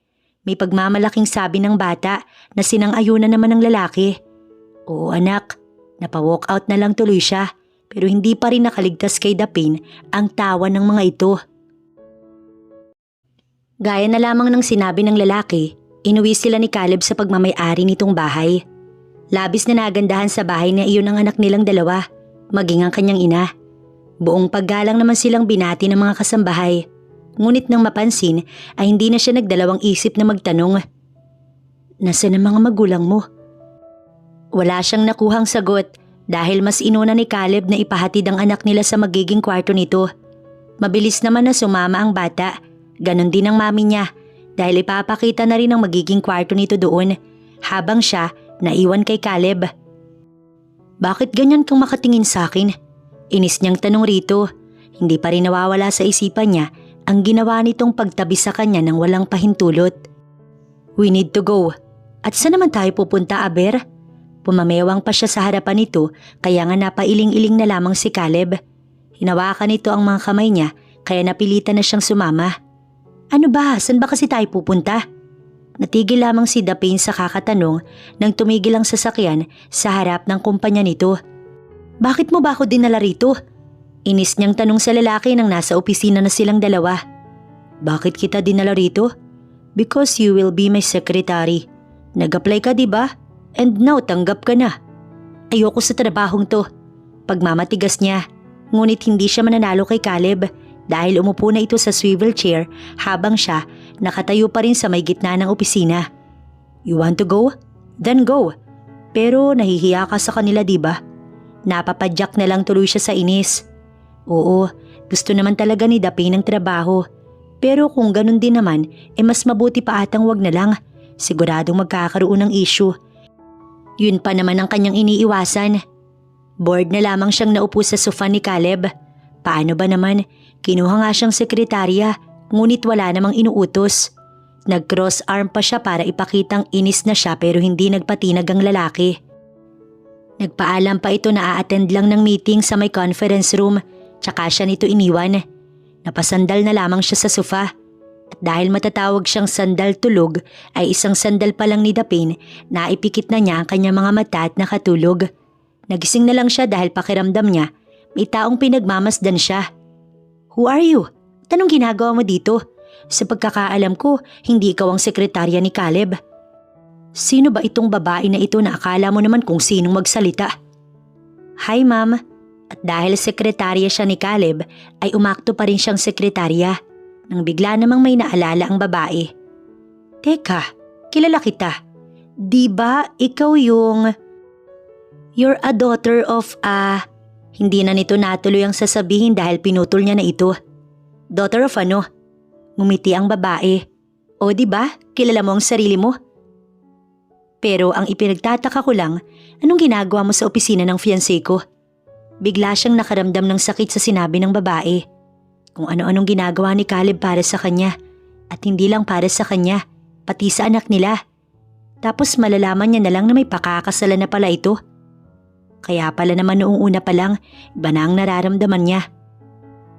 May pagmamalaking sabi ng bata na sinang-ayunan naman ng lalaki. "Oo anak, napa-walk out na lang tuloy siya pero hindi pa rin nakaligtas kay Dapin ang tawa ng mga ito." Gaya na lamang ng sinabi ng lalaki, inuwi sila ni Caleb sa pagmamay-ari nitong bahay. Labis na nagandahan sa bahay na iyon ang anak nilang dalawa, maging ang kanyang ina. Buong paggalang naman silang binati ng mga kasambahay. Ngunit nang mapansin ay hindi na siya nagdalawang isip na magtanong. "Nasaan ang mga magulang mo?" Wala siyang nakuhang sagot dahil mas inuna ni Caleb na ipahatid ang anak nila sa magiging kwarto nito. Mabilis naman na sumama ang bata, ganon din ang mami niya dahil ipapakita na rin ang magiging kwarto nito doon habang siya naiwan kay Caleb. "Bakit ganyan kang makatingin sa akin?" Inis niyang tanong rito. Hindi pa rin nawawala sa isipan niya ang ginawa nitong pagtabi sa kanya ng walang pahintulot. "We need to go." "At saan naman tayo pupunta, Aber?" Pumamewang pa siya sa harapan nito kaya nga napailing-iling na lamang si Caleb. Hinawakan nito ang mga kamay niya kaya napilitan na siyang sumama. "Ano ba? Saan ba kasi tayo pupunta?" Natigil lamang si Dapin sa kakatanong nang tumigil ang sasakyan sa harap ng kumpanya nito. "Bakit mo ba ako dinala rito?" Inis niyang tanong sa lalaki nang nasa opisina na silang dalawa. "Bakit kita dinala rito?" "Because you will be my secretary. Nag-apply ka diba? And now tanggap ka na." "Ayoko sa trabahong to." Pagmamatigas niya, ngunit hindi siya mananalo kay Caleb dahil umupo na ito sa swivel chair habang siya nakatayo pa rin sa may gitna ng opisina. "You want to go? Then go. Pero nahihiya ka sa kanila diba?" Napapadyak na lang tuloy siya sa inis. Oo, gusto naman talaga ni Dapin ng trabaho. Pero kung ganun din naman, mas mabuti pa atang wag na lang. Siguradong magkakaroon ng issue. Yun pa naman ang kanyang iniiwasan. Bored na lamang siyang naupo sa sofa ni Caleb. Paano ba naman, kinuha nga siyang sekretarya, ngunit wala namang inuutos. Nag-cross arm pa siya para ipakitang inis na siya pero hindi nagpatinag ang lalaki. Nagpaalam pa ito na a-attend lang ng meeting sa may conference room. Tsaka siya nito iniwan. Napasandal na lamang siya sa sofa. At dahil matatawag siyang sandal tulog ay isang sandal pa lang ni Dapin na ipikit na niya ang kanyang mga mata at nakatulog. Nagising na lang siya dahil pakiramdam niya may taong pinagmamasdan siya. "Who are you? Anong ginagawa mo dito? Sa pagkakaalam ko, hindi ikaw ang sekretarya ni Caleb." "Sino ba itong babae na ito na akala mo naman kung sinong magsalita?" "Hi ma'am." At dahil sekretarya siya ni Caleb ay umakto pa rin siyang sekretarya nang bigla namang may naalala ang babae. "Teka, kilala kita. Di ba ikaw yung... You're a daughter of a..." Hindi na nito natuloy ang sasabihin dahil pinutol niya na ito. "Daughter of ano?" Ngumiti ang babae. "O di ba, kilala mo ang sarili mo?" "Pero ang ipinagtataka ko lang, anong ginagawa mo sa opisina ng fiancé ko?" Bigla siyang nakaramdam ng sakit sa sinabi ng babae. Kung ano-anong ginagawa ni Caleb para sa kanya. At hindi lang para sa kanya, pati sa anak nila. Tapos malalaman niya na lang na may pakakasalan na pala ito. Kaya pala naman noong una pa lang, iba na ang nararamdaman niya.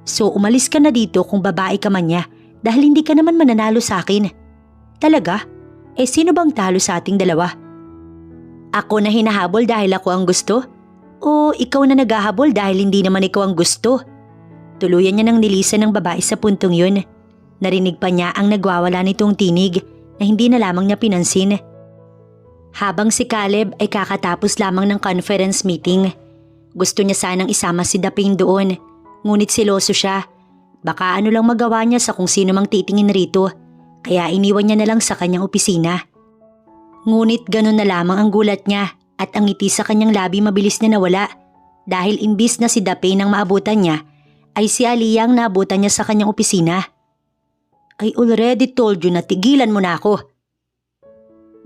"So umalis ka na dito kung babae ka man niya dahil hindi ka naman mananalo sa akin." "Talaga? Sino bang talo sa ating dalawa? Ako na hinahabol dahil ako ang gusto? O ikaw na naghahabol dahil hindi naman ikaw ang gusto?" Tuluyan niya nang nilisan ng babae sa puntong yun. Narinig pa niya ang nagwawala nitong tinig na hindi na lamang niya pinansin. Habang si Caleb ay kakatapos lamang ng conference meeting, gusto niya sanang isama si Daping doon, ngunit siloso siya. Baka ano lang magawa niya sa kung sino mang titingin rito, kaya iniwan niya na lang sa kanyang opisina. Ngunit ganun na lamang ang gulat niya at ang ngiti sa kanyang labi mabilis na nawala dahil imbis na si Daping ang maabutan niya, ay si Aliyah ang naabutan niya sa kanyang opisina. I already told you na tigilan mo na ako.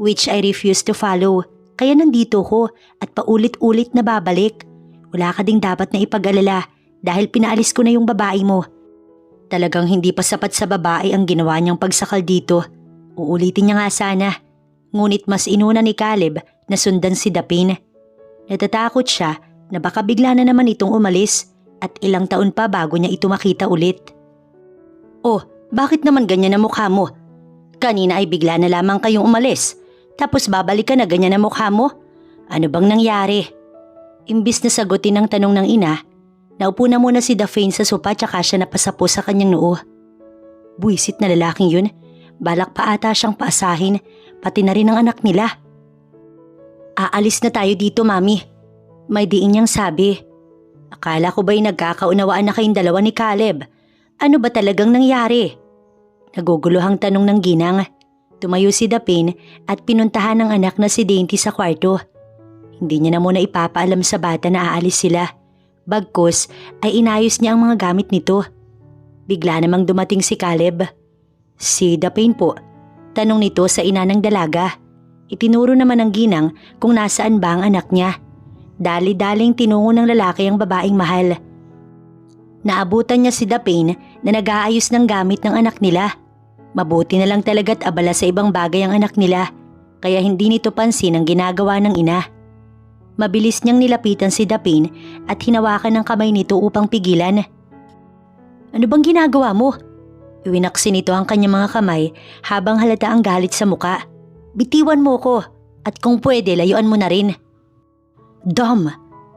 Which I refuse to follow, kaya nandito ko at paulit-ulit na babalik. Wala ka ding dapat na ipag-alala dahil pinaalis ko na yung babae mo. Talagang hindi pa sapat sa babae ang ginawa niyang pagsakal dito. Uulitin niya nga sana. Ngunit mas inuna ni Caleb na sundan si Daping. Natatakot siya na baka bigla na naman itong umalis at ilang taon pa bago niya ito makita ulit. Oh, bakit naman ganyan ang mukha mo? Kanina ay bigla na lamang kayong umalis. Tapos babalik ka na ganyan ang mukha mo? Ano bang nangyari? Imbis na sagutin ang tanong ng ina, naupo na muna si Daping sa sopa tsaka siya napasapo sa kanyang noo. Buwisit na lalaking yun. Balak pa ata siyang paasahin, pati na rin ang anak nila. Aalis na tayo dito, Mami. May diin niyang sabi. Akala ko ba'y nagkakaunawaan na kayong dalawa ni Caleb? Ano ba talagang nangyari? Naguguluhang tanong ng ginang. Tumayo si Daping at pinuntahan ng anak na si Dainty sa kwarto. Hindi niya na muna ipapaalam sa bata na aalis sila. Bagkus ay inayos niya ang mga gamit nito. Bigla namang dumating si Caleb. Si Daping po, tanong nito sa ina ng dalaga. Itinuro naman ng ginang kung nasaan ba ang anak niya. Dali-daling tinungo ng lalaki ang babaeng mahal. Naabutan niya si Daping na nag-aayos ng gamit ng anak nila. Mabuti na lang talaga't abala sa ibang bagay ang anak nila, kaya hindi nito pansin ang ginagawa ng ina. Mabilis niyang nilapitan si Daping at hinawakan ng kamay nito upang pigilan. Ano bang ginagawa mo? Iwinaksin nito ang kanyang mga kamay habang halata ang galit sa muka. Bitiwan mo ko at kung pwede layuan mo na rin. Dom,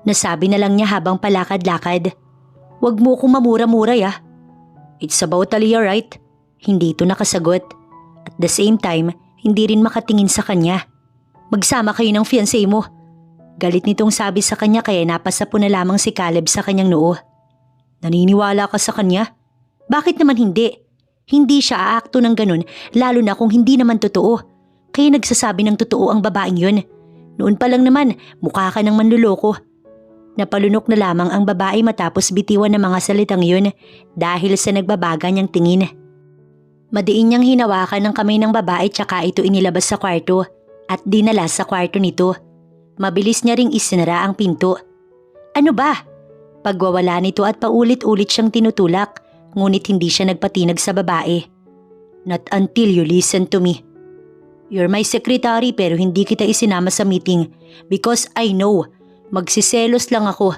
nasabi na lang niya habang palakad-lakad. Huwag mo kong mamura-mura ya. It's about Aliyah, right? Hindi ito nakasagot. At the same time, hindi rin makatingin sa kanya. Magsama kayo ng fiancé mo. Galit nitong sabi sa kanya kaya napasapo na lamang si Caleb sa kanyang noo. Naniniwala ka sa kanya? Bakit naman hindi? Hindi siya aakto ng ganun lalo na kung hindi naman totoo. Kaya nagsasabi ng totoo ang babaeng yun. Noon pa lang naman, mukha ka ng manluloko. Napalunok na lamang ang babae matapos bitiwan ng mga salitang yun dahil sa nagbabaga niyang tingin. Madiin niyang hinawakan ng kamay ng babae tsaka ito inilabas sa kwarto at dinala sa kwarto nito. Mabilis niya ring isinara ang pinto. Ano ba? Pagwawala nito at paulit-ulit siyang tinutulak ngunit hindi siya nagpatinag sa babae. Not until you listen to me. You're my secretary pero hindi kita isinama sa meeting because I know magsiselos lang ako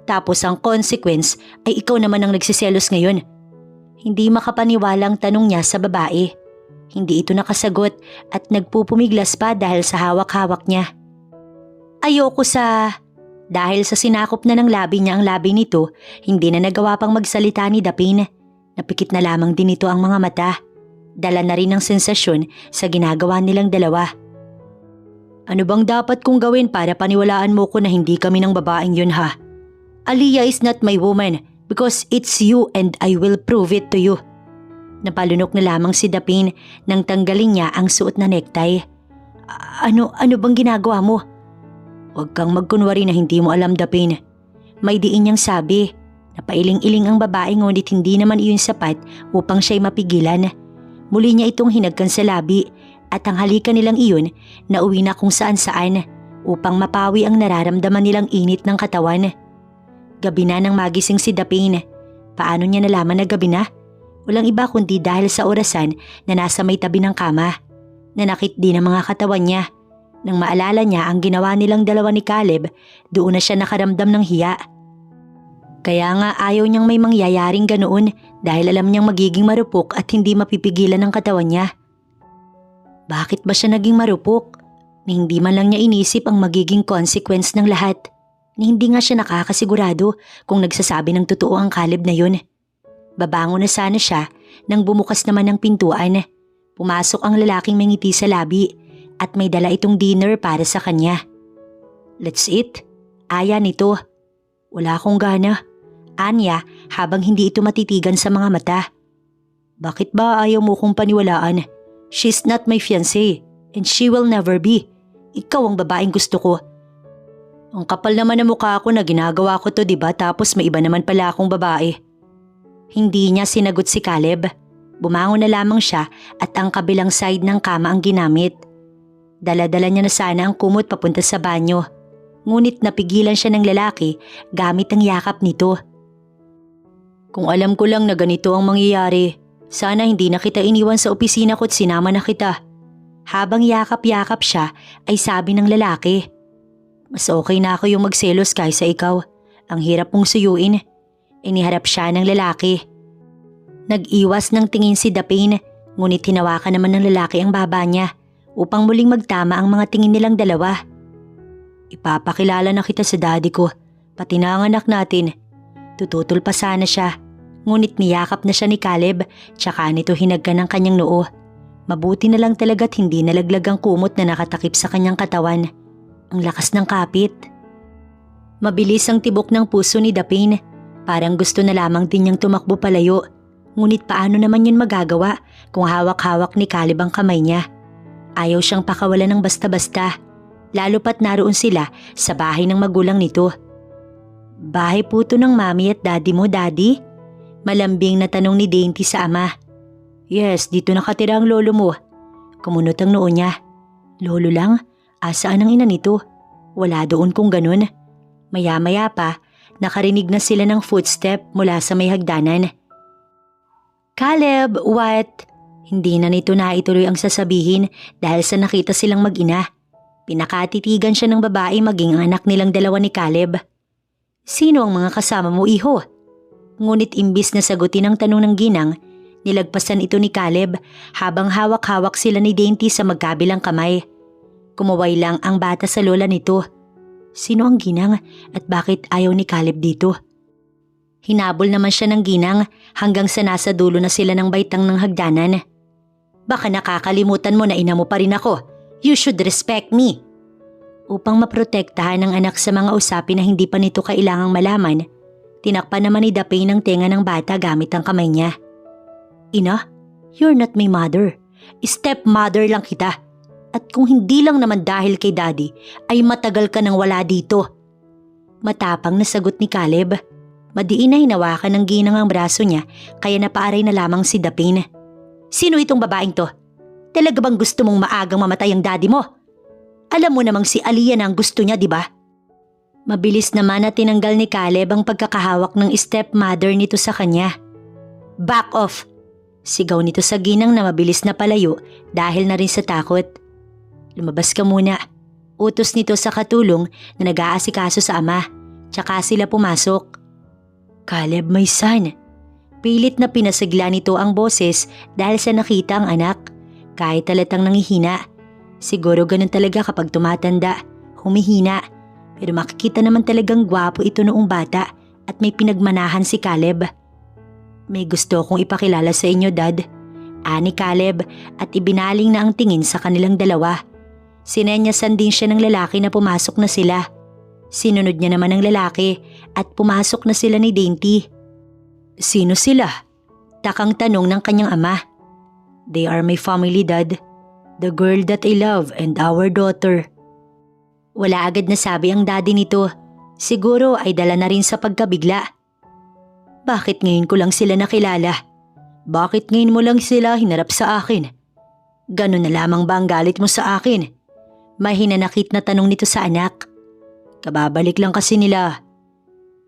tapos ang consequence ay ikaw naman ang nagsiselos ngayon. Hindi makapaniwalang tanong niya sa babae. Hindi ito nakasagot at nagpupumiglas pa dahil sa hawak-hawak niya. Ayoko sa... Dahil sa sinakop na ng labi niya ang labi nito, hindi na nagawa pang magsalita ni Daping. Napikit na lamang din ito ang mga mata. Dala na rin ng sensasyon sa ginagawa nilang dalawa. Ano bang dapat kong gawin para paniwalaan mo ko na hindi kami ng babaeng yun ha? Aliyah is not my woman. Because it's you and I will prove it to you. Napalunok na lamang si Daping nang tanggalin niya ang suot na necktie. Ano bang ginagawa mo? Huwag kang magkunwari na hindi mo alam, Daping. May diin niyang sabi. Napailing-iling ang babae ngunit hindi naman iyon sapat upang siya'y mapigilan. Muli niya itong hinagkan sa labi at ang halikan nilang iyon na uwi na kung saan-saan upang mapawi ang nararamdaman nilang init ng katawan. Gabi na nang magising si Daping. Paano niya nalaman na gabi na? Walang iba kundi dahil sa orasan na nasa may tabi ng kama. Nanakit din ang mga katawan niya. Nang maalala niya ang ginawa nilang dalawa ni Caleb, doon na siya nakaramdam ng hiya. Kaya nga ayaw niyang may mangyayaring ganoon dahil alam niyang magiging marupok at hindi mapipigilan ang katawan niya. Bakit ba siya naging marupok? Na hindi man lang niya inisip ang magiging consequence ng lahat. Ni hindi nga siya nakakasigurado kung nagsasabi ng totoo ang Caleb na yun. Babango na sana siya nang bumukas naman ang pintuan. Pumasok ang lalaking may ngiti sa labi at may dala itong dinner para sa kanya. "Let's eat." Aya nito. "Wala akong gana." Anya habang hindi ito matitigan sa mga mata. "Bakit ba ayaw mo kong paniwalaan? She's not my fiancé and she will never be. Ikaw ang babaeng gusto ko." "Ang kapal naman ng mukha ko na ginagawa ko to, diba? Tapos may iba naman pala akong babae." Hindi niya sinagot si Caleb. Bumangon na lamang siya at ang kabilang side ng kama ang ginamit. Dala-dala niya na sana ang kumot papunta sa banyo. Ngunit napigilan siya ng lalaki gamit ang yakap nito. "Kung alam ko lang na ganito ang mangyayari, sana hindi na kita iniwan sa opisina ko at sinama na kita." Habang yakap-yakap siya ay sabi ng lalaki, "Mas okay na ako yung magselos kaysa ikaw. Ang hirap mong suyuin." Iniharap siya ng lalaki. Nag-iwas ng tingin si Dapin, ngunit hinawakan naman ng lalaki ang baba niya upang muling magtama ang mga tingin nilang dalawa. "Ipapakilala na kita sa daddy ko, pati na ang anak natin." Tututol pa sana siya, ngunit niyakap na siya ni Caleb tsaka nito hinagkan ng kanyang noo. Mabuti na lang talaga't hindi nalaglag ang kumot na nakatakip sa kanyang katawan. Ang lakas ng kapit. Mabilis ang tibok ng puso ni Dapin. Parang gusto na lamang din niyang tumakbo palayo. Ngunit paano naman yun magagawa kung hawak-hawak ni Caleb ang kamay niya? Ayaw siyang pakawalan ng basta-basta, lalo pat naroon sila sa bahay ng magulang nito. "Bahay po to ng mami at daddy mo, daddy?" Malambing na tanong ni Dainty sa ama. "Yes, dito nakatira ang lolo mo." Kumunot ang noo niya. "Lolo lang? Asaan ang ina nito? Wala doon kung ganun." Maya-maya pa, nakarinig na sila ng footstep mula sa may hagdanan. "Caleb, what?" Hindi na nito naituloy ang sasabihin dahil sa nakita silang mag-ina. Pinakatitigan siya ng babae maging ang anak nilang dalawa ni Caleb. "Sino ang mga kasama mo, iho?" Ngunit imbis na sagutin ang tanong ng ginang, nilagpasan ito ni Caleb habang hawak-hawak sila ni Dainty sa magkabilang kamay. Kumuway lang ang bata sa lola nito. Sino ang ginang at bakit ayaw ni Caleb dito? Hinabol naman siya ng ginang hanggang sa nasa dulo na sila ng baitang ng hagdanan. "Baka nakakalimutan mo na ina mo pa rin ako. You should respect me." Upang maprotektahan ng anak sa mga usapin na hindi pa nito kailangang malaman, tinakpan naman ni Dapin ang tenga ng bata gamit ang kamay niya. "Ina, you're not my mother. Stepmother lang kita. At kung hindi lang naman dahil kay daddy, ay matagal ka nang wala dito." Matapang na sagot ni Caleb. Madiin na hinawakan ng ginang ang braso niya kaya napaaray na lamang si Dapin. "Sino itong babaeng to? Talaga bang gusto mong maagang mamatay ang daddy mo? Alam mo namang si Aliyah na ang gusto niya, di ba?" Mabilis naman na tinanggal ni Caleb ang pagkakahawak ng stepmother nito sa kanya. "Back off!" Sigaw nito sa ginang na mabilis na palayo dahil na rin sa takot. "Lumabas ka muna." Utos nito sa katulong na nag-aasikaso sa ama, tsaka sila pumasok. "Caleb, my son." Pilit na pinasigla nito ang boses dahil sa nakita ang anak. Kahit talatang nangihina. Siguro ganun talaga kapag tumatanda, humihina. Pero makikita naman talagang gwapo ito noong bata at may pinagmanahan si Caleb. "May gusto akong ipakilala sa inyo, Dad." Ani Caleb at ibinaling na ang tingin sa kanilang dalawa. Sinenyasan din siya ng lalaki na pumasok na sila. Sinunod niya naman ang lalaki at pumasok na sila ni Dainty. "Sino sila?" Takang tanong ng kanyang ama. "They are my family, Dad. The girl that I love and our daughter." Wala agad na sabi ang daddy nito. Siguro ay dala na rin sa pagkabigla. "Bakit ngayon ko lang sila nakilala? Bakit ngayon mo lang sila hinarap sa akin? Ganun na lamang ba ang galit mo sa akin?" May hinanakit na tanong nito sa anak. "Kababalik lang kasi nila."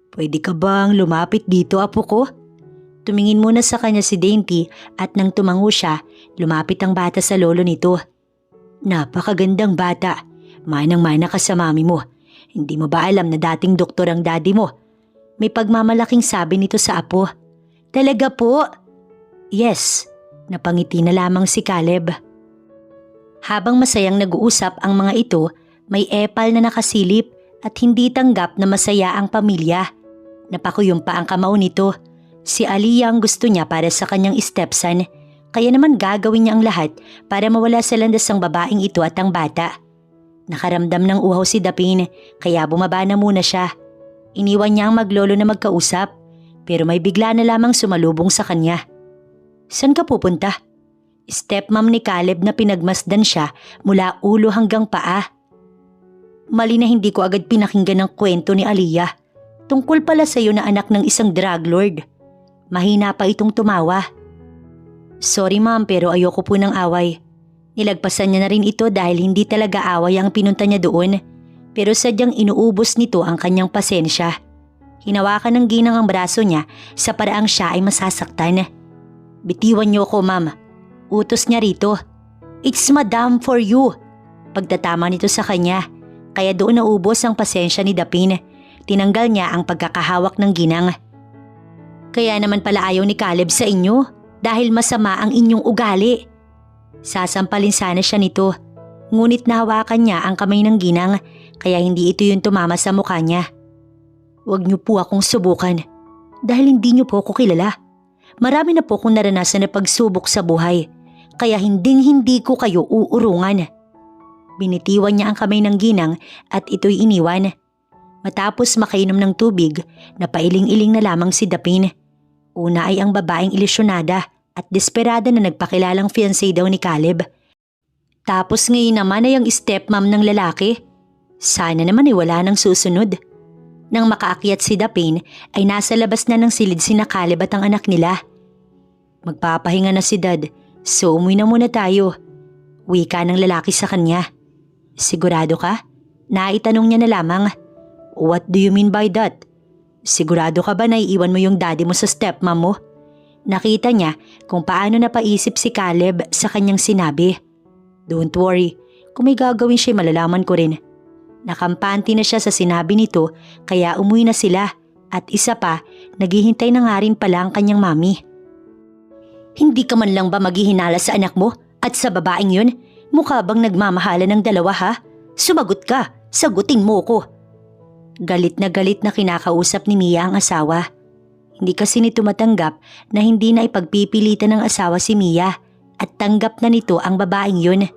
"Pwede ka bang lumapit dito, apo ko?" Tumingin muna sa kanya si Dainty at nang tumango siya, lumapit ang bata sa lolo nito. "Napakagandang bata. Manang-mana ka sa mami mo. Hindi mo ba alam na dating doktor ang daddy mo?" May pagmamalaking sabi nito sa apo. "Talaga po?" "Yes." Napangiti na lamang si Caleb. Habang masayang nag-uusap ang mga ito, may epal na nakasilip at hindi tanggap na masaya ang pamilya. Napakuyong pa ang kamao nito. Si Aliyah ang gusto niya para sa kanyang stepson, Kaya naman gagawin niya ang lahat para mawala sa landas ang babaeng ito at ang bata. Nakaramdam ng uhaw si Dapin kaya bumaba na muna siya. Iniwan niya ang maglolo na magkausap pero may bigla na lamang sumalubong sa kanya. Saan ka pupunta? Stepmom ni Caleb na pinagmasdan siya mula ulo hanggang paa. Mali na hindi ko agad pinakinggan ang kwento ni Aliyah. Tungkol pala sa iyo na anak ng isang drug lord. Mahina pa itong tumawa. Sorry ma'am pero ayoko po ng away. Nilagpasan niya na rin ito dahil hindi talaga away ang pinunta niya doon. Pero sadyang inuubos nito ang kanyang pasensya. Hinawakan ng ginang ang braso niya sa paraang siya ay masasaktan. Bitiwan niyo ko ma'am. Utos niya rito. It's madam for you. Pagtatama nito sa kanya. Kaya doon naubos ang pasensya ni Dapin. Tinanggal niya ang pagkakahawak ng ginang. Kaya naman pala ayaw ni Caleb sa inyo dahil masama ang inyong ugali. Sasampalin sana siya nito. Ngunit nahawakan niya ang kamay ng ginang kaya hindi ito yung tumama sa mukha niya. Huwag niyo po akong subukan dahil hindi niyo po ako kilala. Marami na po akong naranasan na pagsubok sa buhay kaya hindi ko kayo uurungan. Binitiwan niya ang kamay ng ginang at ito'y iniwan. Matapos makainom ng tubig, napailing-iling na lamang si Dapin. Una ay ang babaeng ilusyonada at desperada na nagpakilalang fiancé daw ni Caleb. Tapos ngayon naman ay ang stepmom ng lalaki. Sana naman ay wala nang susunod. Nang makaakyat si Dapin ay nasa labas na ng silid sina Caleb at ang anak nila. Magpapahinga na si Dad, so umuwi na muna tayo. Wika ng lalaki sa kanya. Sigurado ka? Naitanong niya na lamang. What do you mean by that? Sigurado ka ba na iiwan mo yung daddy mo sa stepmom mo? Nakita niya kung paano napaisip si Caleb sa kanyang sinabi. Don't worry, kung may gagawin siya malalaman ko rin. Nakampante na siya sa sinabi nito kaya umuwi na sila at isa pa, naghihintay na nga rin pala ang kanyang mami. Hindi ka man lang ba maghihinala sa anak mo at sa babaeng yun? Mukha bang nagmamahala ng dalawa ha? Sumagot ka, sagutin mo ko. Galit na kinakausap ni Mia ang asawa. Hindi kasi nito matanggap na hindi na ipagpipilitan ng asawa si Mia at tanggap na nito ang babaeng yun.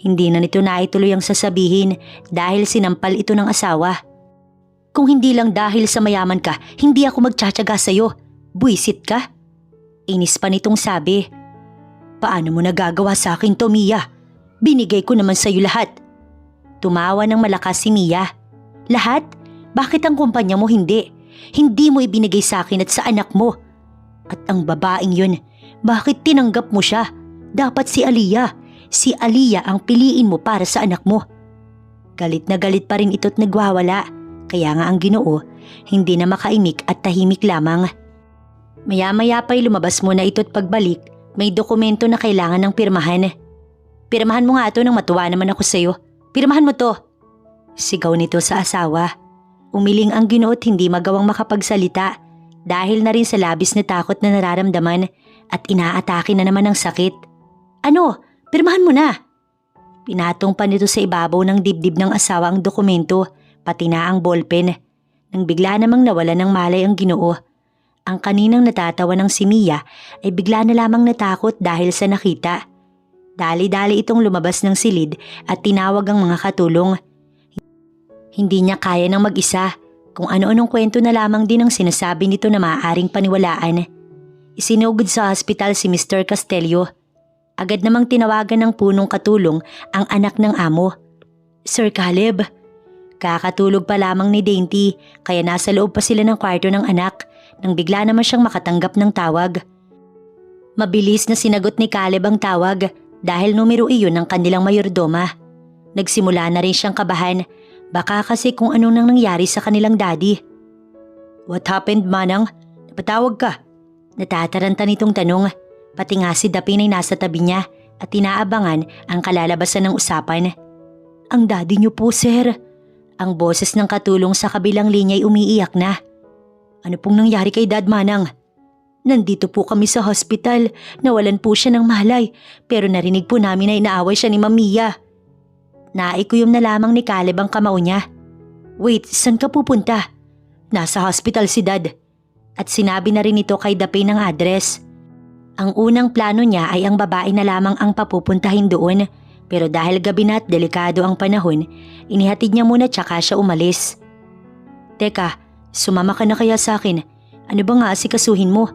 Hindi na nito naituloy ang sasabihin dahil sinampal ito ng asawa. Kung hindi lang dahil sa mayaman ka, hindi ako magtsatsaga sa'yo. Buisit ka? Inis pa nitong sabi. Paano mo nagagawa sa akin to, Mia? Binigay ko naman sa'yo lahat. Tumawa ng malakas si Mia. Lahat? Bakit ang kumpanya mo hindi? Hindi mo ibinigay sa akin at sa anak mo. At ang babaeng yun, bakit tinanggap mo siya? Dapat si Aliyah. Si Aliyah ang piliin mo para sa anak mo. Galit na galit pa rin ito't nagwawala. Kaya nga ang Ginoo, hindi na makaimik at tahimik lamang. Maya-maya pa'y lumabas muna ito't pagbalik, may dokumento na kailangan ng pirmahan. Pirmahan mo nga ito nang matuwa naman ako sa'yo. Pirmahan mo to. Sigaw nito sa asawa. Umiling ang Ginoo't hindi magawang makapagsalita dahil na rin sa labis na takot na nararamdaman at inaatake na naman ng sakit. Ano? Pirmahan mo na. Pinatong pa nito sa ibabaw ng dibdib ng asawa ang dokumento, pati na ang ballpen. Nang bigla namang nawala ng malay ang Ginoo. Ang kaninang natatawa ng si Mia ay bigla na lamang natakot dahil sa nakita. Dali-dali itong lumabas ng silid at tinawag ang mga katulong. Hindi niya kaya ng mag-isa kung ano-anong kwento na lamang din ang sinasabi nito na maaaring paniwalaan. Isinugod sa hospital si Mr. Castelio. Agad namang tinawagan ng punong katulong ang anak ng amo. Sir Caleb, kakatulog pa lamang ni Dainty kaya nasa loob pa sila ng kwarto ng anak nang bigla naman siyang makatanggap ng tawag. Mabilis na sinagot ni Caleb ang tawag dahil numero iyon ng kanilang mayordoma. Nagsimula na rin siyang kabahan, baka kasi kung anong nang nangyari sa kanilang daddy. What happened, Manang? Napatawag ka? Natataranta nitong tanong, pati nga si Dapin ay nasa tabi niya at inaabangan ang kalalabasan ng usapan. Ang daddy niyo po, sir. Ang boses ng katulong sa kabilang linya ay umiiyak na. Ano pong nangyari kay Dad, Manang? Nandito po kami sa hospital, nawalan po siya ng malay, pero narinig po namin na inaaway siya ni Ma'am Mia. Naikuyom na lamang ni Caleb ang kamao niya. Wait, saan ka pupunta? Nasa hospital si Dad. At sinabi na rin ito kay Dapin ang address. Ang unang plano niya ay ang babae na lamang ang papupuntahin doon, pero dahil gabi na at delikado ang panahon, inihatid niya muna tsaka siya umalis. Teka, sumama ka na kaya sa akin? Ano ba nga asikasuhin mo?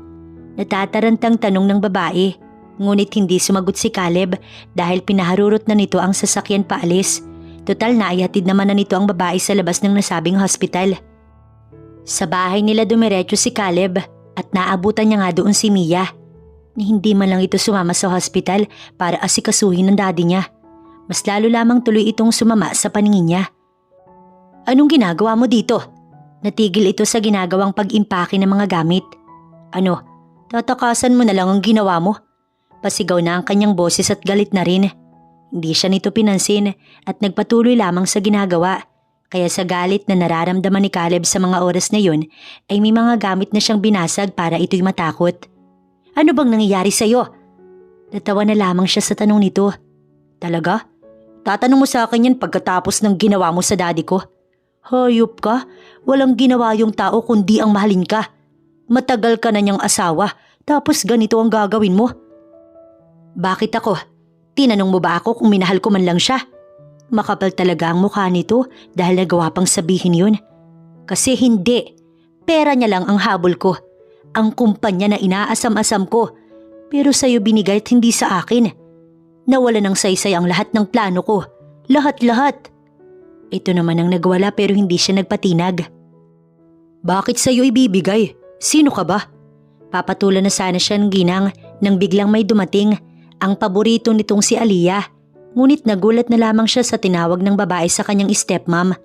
Natatarantang tanong ng babae, ngunit hindi sumagot si Caleb dahil pinaharurot na nito ang sasakyan paalis. Total na ihatid naman na nito ang babae sa labas ng nasabing hospital. Sa bahay nila dumiretso si Caleb at naabutan niya nga doon si Mia. Ni hindi man lang ito sumama sa hospital para asikasuhin ng daddy niya. Mas lalo lamang tuloy itong sumama sa paningin niya. Anong ginagawa mo dito? Natigil ito sa ginagawang pag-impake ng mga gamit. Ano, tatakasan mo na lang ang ginawa mo? Pasigaw na ang kanyang boses at galit na rin. Hindi siya nito pinansin at nagpatuloy lamang sa ginagawa. Kaya sa galit na nararamdaman ni Caleb sa mga oras na yun, ay may mga gamit na siyang binasag para ito'y matakot. Ano bang nangyayari sa'yo? Natawa na lamang siya sa tanong nito. Talaga? Tatanong mo sa akin yan pagkatapos ng ginawa mo sa daddy ko? Hayop ka? Walang ginawa yung tao kundi ang mahalin ka. Matagal ka na niyang asawa, tapos ganito ang gagawin mo. Bakit ako? Tinanong mo ba ako kung minahal ko man lang siya? Makapal talaga ang mukha nito dahil nagawa pang sabihin yun. Kasi hindi. Pera niya lang ang habol ko. Ang kumpanya na inaasam-asam ko. Pero sa'yo binigay at hindi sa akin. Nawala ng saysay ang lahat ng plano ko. Lahat-lahat. Ito naman ang nagwala pero hindi siya nagpatinag. Bakit sa'yo ibibigay? Sino ka ba? Papatulan na sana siya ng ginang nang biglang may dumating. Ang paborito nitong si Aliyah. Ngunit nagulat na lamang siya sa tinawag ng babae sa kanyang stepmom.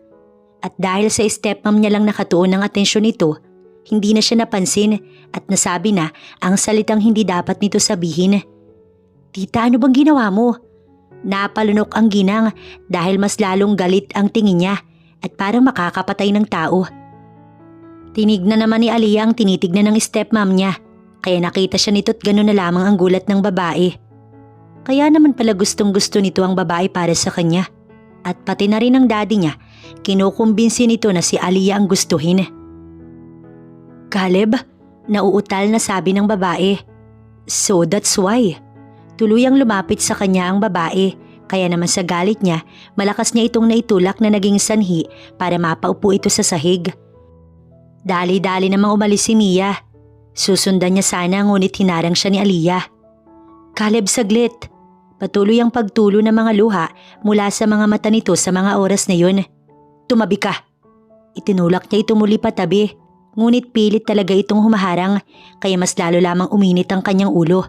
At dahil sa stepmom niya lang nakatuon ng atensyon nito, hindi na siya napansin at nasabi na ang salitang hindi dapat nito sabihin. Tita, ano bang ginawa mo? Napalunok ang ginang dahil mas lalong galit ang tingin niya at parang makakapatay ng tao. Tinignan naman ni Aliyah ang tinitignan ng stepmom niya, kaya nakita siya nito at gano'n na lamang ang gulat ng babae. Kaya naman pala gustong-gusto nito ang babae para sa kanya. At pati na rin ang daddy niya, kinukumbinsi nito na si Aliyah ang gustuhin. Caleb, nauutal na sabi ng babae. So that's why. Tuluyang lumapit sa kanya ang babae, kaya naman sa galit niya, malakas niya itong naitulak na naging sanhi para mapaupo ito sa sahig. Dali-dali namang umalis si Mia. Susundan niya sana ngunit hinarang siya ni Aliyah. Caleb, saglit. Patuloy ang pagtulo ng mga luha mula sa mga mata nito sa mga oras na yun. Tumabi ka. Itinulak niya ito muli patabi, ngunit pilit talaga itong humaharang kaya mas lalo lamang uminit ang kanyang ulo.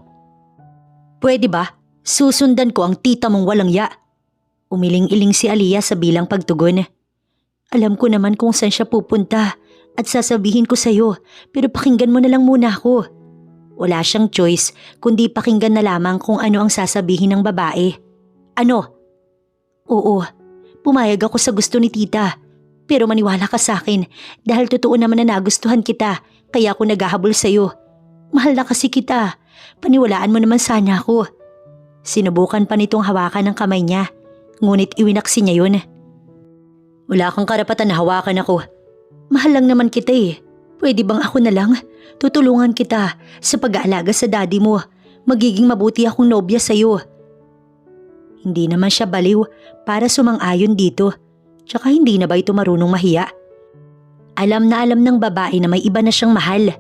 Pwede ba? Susundan ko ang tita mong walang ya. Umiling-iling si Aliyah sa bilang pagtugon. Alam ko naman kung saan siya pupunta at sasabihin ko sa'yo pero pakinggan mo na lang muna ako. Wala siyang choice kundi pakinggan na lamang kung ano ang sasabihin ng babae. Ano? Oo, pumayag ako sa gusto ni tita. Pero maniwala ka sa akin dahil totoo naman na nagustuhan kita kaya ako naghahabol sa'yo. Mahal na kasi kita. Paniwalaan mo naman sana ako. Sinubukan pa nitong hawakan ng kamay niya, ngunit iwinaksi niya yun. Wala kang karapatan na hawakan ako. Mahal lang naman kita eh. Pwede bang ako na lang? Tutulungan kita sa pag-aalaga sa daddy mo. Magiging mabuti akong nobya sa'yo. Hindi naman siya baliw para sumang-ayon dito. Tsaka hindi na ba ito marunong mahiya? Alam na alam ng babae na may iba na siyang mahal.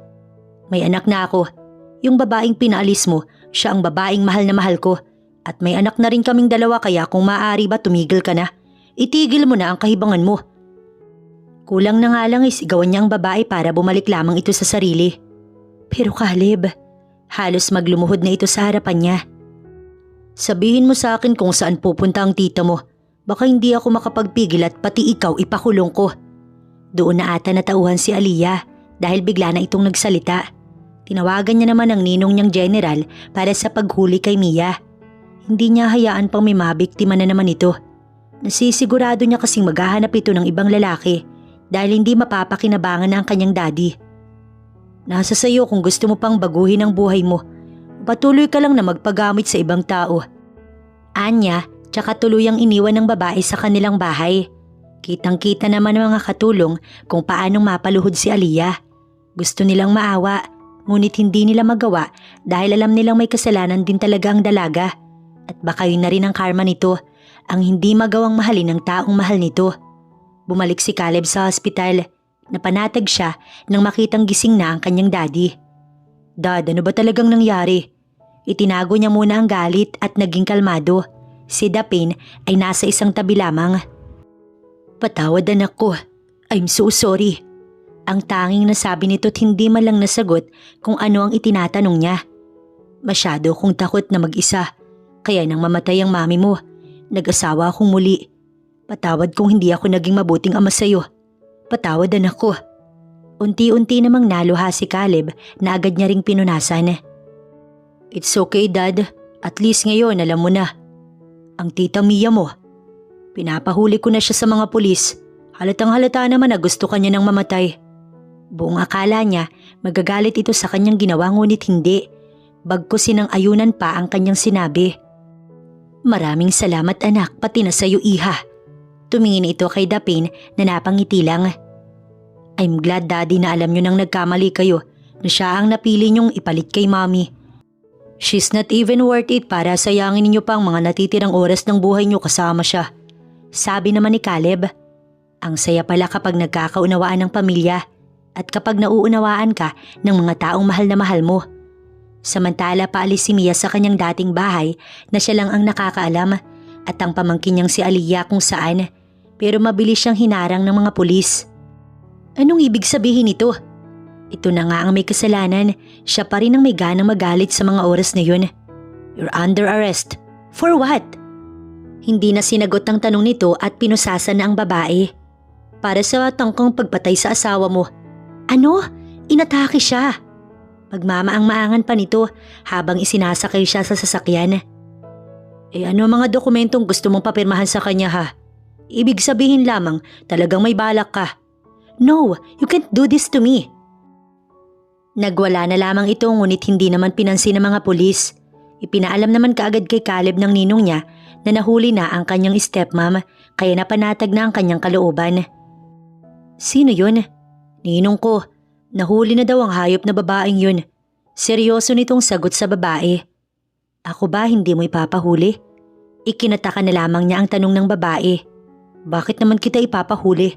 May anak na ako. Yung babaeng pinaalis mo, siya ang babaeng mahal na mahal ko. At may anak na rin kaming dalawa kaya kung maaari ba tumigil ka na. Itigil mo na ang kahibangan mo. Kulang na nga lang isigawan niya ang babae para bumalik lamang ito sa sarili. Pero Caleb, halos maglumuhod na ito sa harapan niya. Sabihin mo sa akin kung saan pupunta ang tita mo. Baka hindi ako makapagpigil at pati ikaw ipakulong ko. Doon na ata natauhan si Aliyah dahil bigla na itong nagsalita. Tinawagan niya naman ang ninong niyang general para sa paghuli kay Mia. Hindi niya hayaan pang may mabiktima na naman ito. Nasisigurado niya kasing maghahanap ito ng ibang lalaki dahil hindi mapapakinabangan na ang kanyang daddy. Nasa sayo kung gusto mo pang baguhin ang buhay mo. Patuloy ka lang na magpagamit sa ibang tao. Anya, tsaka tuluyang iniwan ng babae sa kanilang bahay. Kitang-kita naman ng mga katulong kung paanong mapaluhod si Aliyah. Gusto nilang maawa, Ngunit hindi nila magawa dahil alam nilang may kasalanan din talaga ang dalaga. At baka yun na rin ang karma nito, ang hindi magawang mahalin ng taong mahal nito. Bumalik si Caleb sa hospital. Napanatag siya nang makitang gising na ang kanyang daddy. Dad, ano ba talagang nangyari? Itinago niya muna ang galit at naging kalmado. Si Dapin ay nasa isang tabi lamang. Patawad anak ko. I'm so sorry. Ang tanging nasabi nito't hindi man lang nasagot kung ano ang itinatanong niya. Masyado kong takot na mag-isa. Kaya nang mamatay ang mami mo, nag-asawa akong muli. Patawad kung hindi ako naging mabuting ama sa'yo. Patawad anak ko. Unti-unti namang naluha si Caleb na agad niya ring pinunasan. It's okay, Dad. At least ngayon alam mo na. Ang tita Mia mo. Pinapahuli ko na siya sa mga pulis. Halatang halata naman na gusto kanya nang mamatay. Buong akala niya magagalit ito sa kanyang ginawa ngunit hindi. Bagkus sinang-ayunan pa ang kanyang sinabi. Maraming salamat anak, pati na sa'yo iha. Tumingin ito kay Dapin na napangiti lang. I'm glad daddy na alam nyo nang nagkamali kayo na siya ang napili nyong ipalit kay mommy. She's not even worth it para sayangin ninyo pa ang mga natitirang oras ng buhay nyo kasama siya. Sabi naman ni Caleb, ang saya pala kapag nagkakaunawaan ng pamilya at kapag nauunawaan ka ng mga taong mahal na mahal mo. Samantala paalis si Mia sa kanyang dating bahay na siya lang ang nakakaalam at ang pamangkin niyang si Aliyah kung saan, pero mabilis siyang hinarang ng mga pulis. Anong ibig sabihin nito? Ito na nga ang may kasalanan, siya pa rin ang may ganang magalit sa mga oras na yun. You're under arrest. For what? Hindi na sinagot ang tanong nito at pinusasan na ang babae. Para sa tangkang pagpatay sa asawa mo. Ano? Inatake siya. Magmamaang-maangan pa nito habang isinasakay siya sa sasakyan. Ano mga dokumentong gusto mong papirmahan sa kanya ha? Ibig sabihin lamang talagang may balak ka. No, you can't do this to me. Nagwala na lamang ito ngunit hindi naman pinansin ng mga pulis. Ipinaalam naman kaagad kay Caleb ng ninong niya na nahuli na ang kanyang stepmom kaya napanatag na ang kanyang kalooban. Sino yun? Ninong ko. Nahuli na daw ang hayop na babaeng yun. Seryoso nitong sagot sa babae. Ako ba hindi mo ipapahuli? Ikinataka na lamang niya ang tanong ng babae. Bakit naman kita ipapahuli?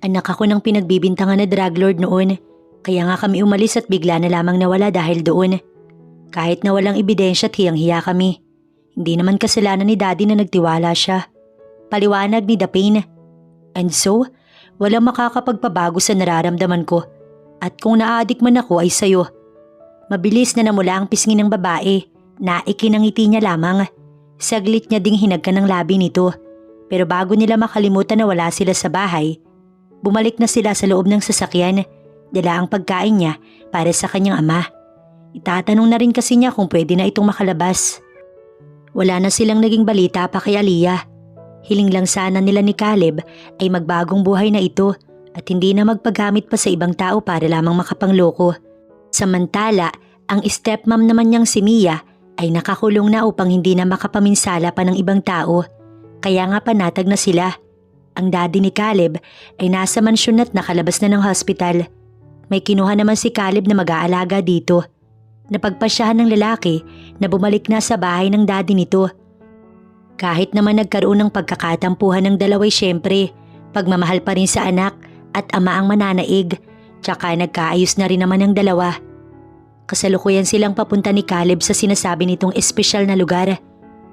Anak ako ng pinagbibintangan na drug lord noon. Kaya nga kami umalis at bigla na lamang nawala dahil doon. Kahit na walang ebidensya at hiyang-hiya kami. Hindi naman kasalanan ni daddy na nagtiwala siya. Paliwanag ni Dapin. And so, walang makakapagpabago sa nararamdaman ko. At kung naa-addict man ako ay sayo. Mabilis na namula ang pisngi ng babae na ikinangiti niya lamang. Saglit niya ding hinagka ng labi nito. Pero bago nila makalimutan na wala sila sa bahay, bumalik na sila sa loob ng sasakyan. Dala ang pagkain niya para sa kanyang ama. Itatanong na rin kasi niya kung pwede na itong makalabas. Wala na silang naging balita pa kay Aliyah. Hiling lang sana nila ni Caleb ay magbagong buhay na ito at hindi na magpagamit pa sa ibang tao para lamang makapangloko. Samantala, ang stepmom naman niyang si Mia ay nakakulong na upang hindi na makapaminsala pa ng ibang tao. Kaya nga panatag na sila. Ang daddy ni Caleb ay nasa mansyon at nakalabas na ng hospital. May kinuha naman si Caleb na mag-aalaga dito. Napagpasyahan ng lalaki na bumalik na sa bahay ng daddy nito. Kahit naman nagkaroon ng pagkakatampuhan ng dalaway syempre, pagmamahal pa rin sa anak at ama ang mananaig, tsaka nagkaayos na rin naman ang dalawa. Kasalukuyan silang papunta ni Caleb sa sinasabi nitong espesyal na lugar,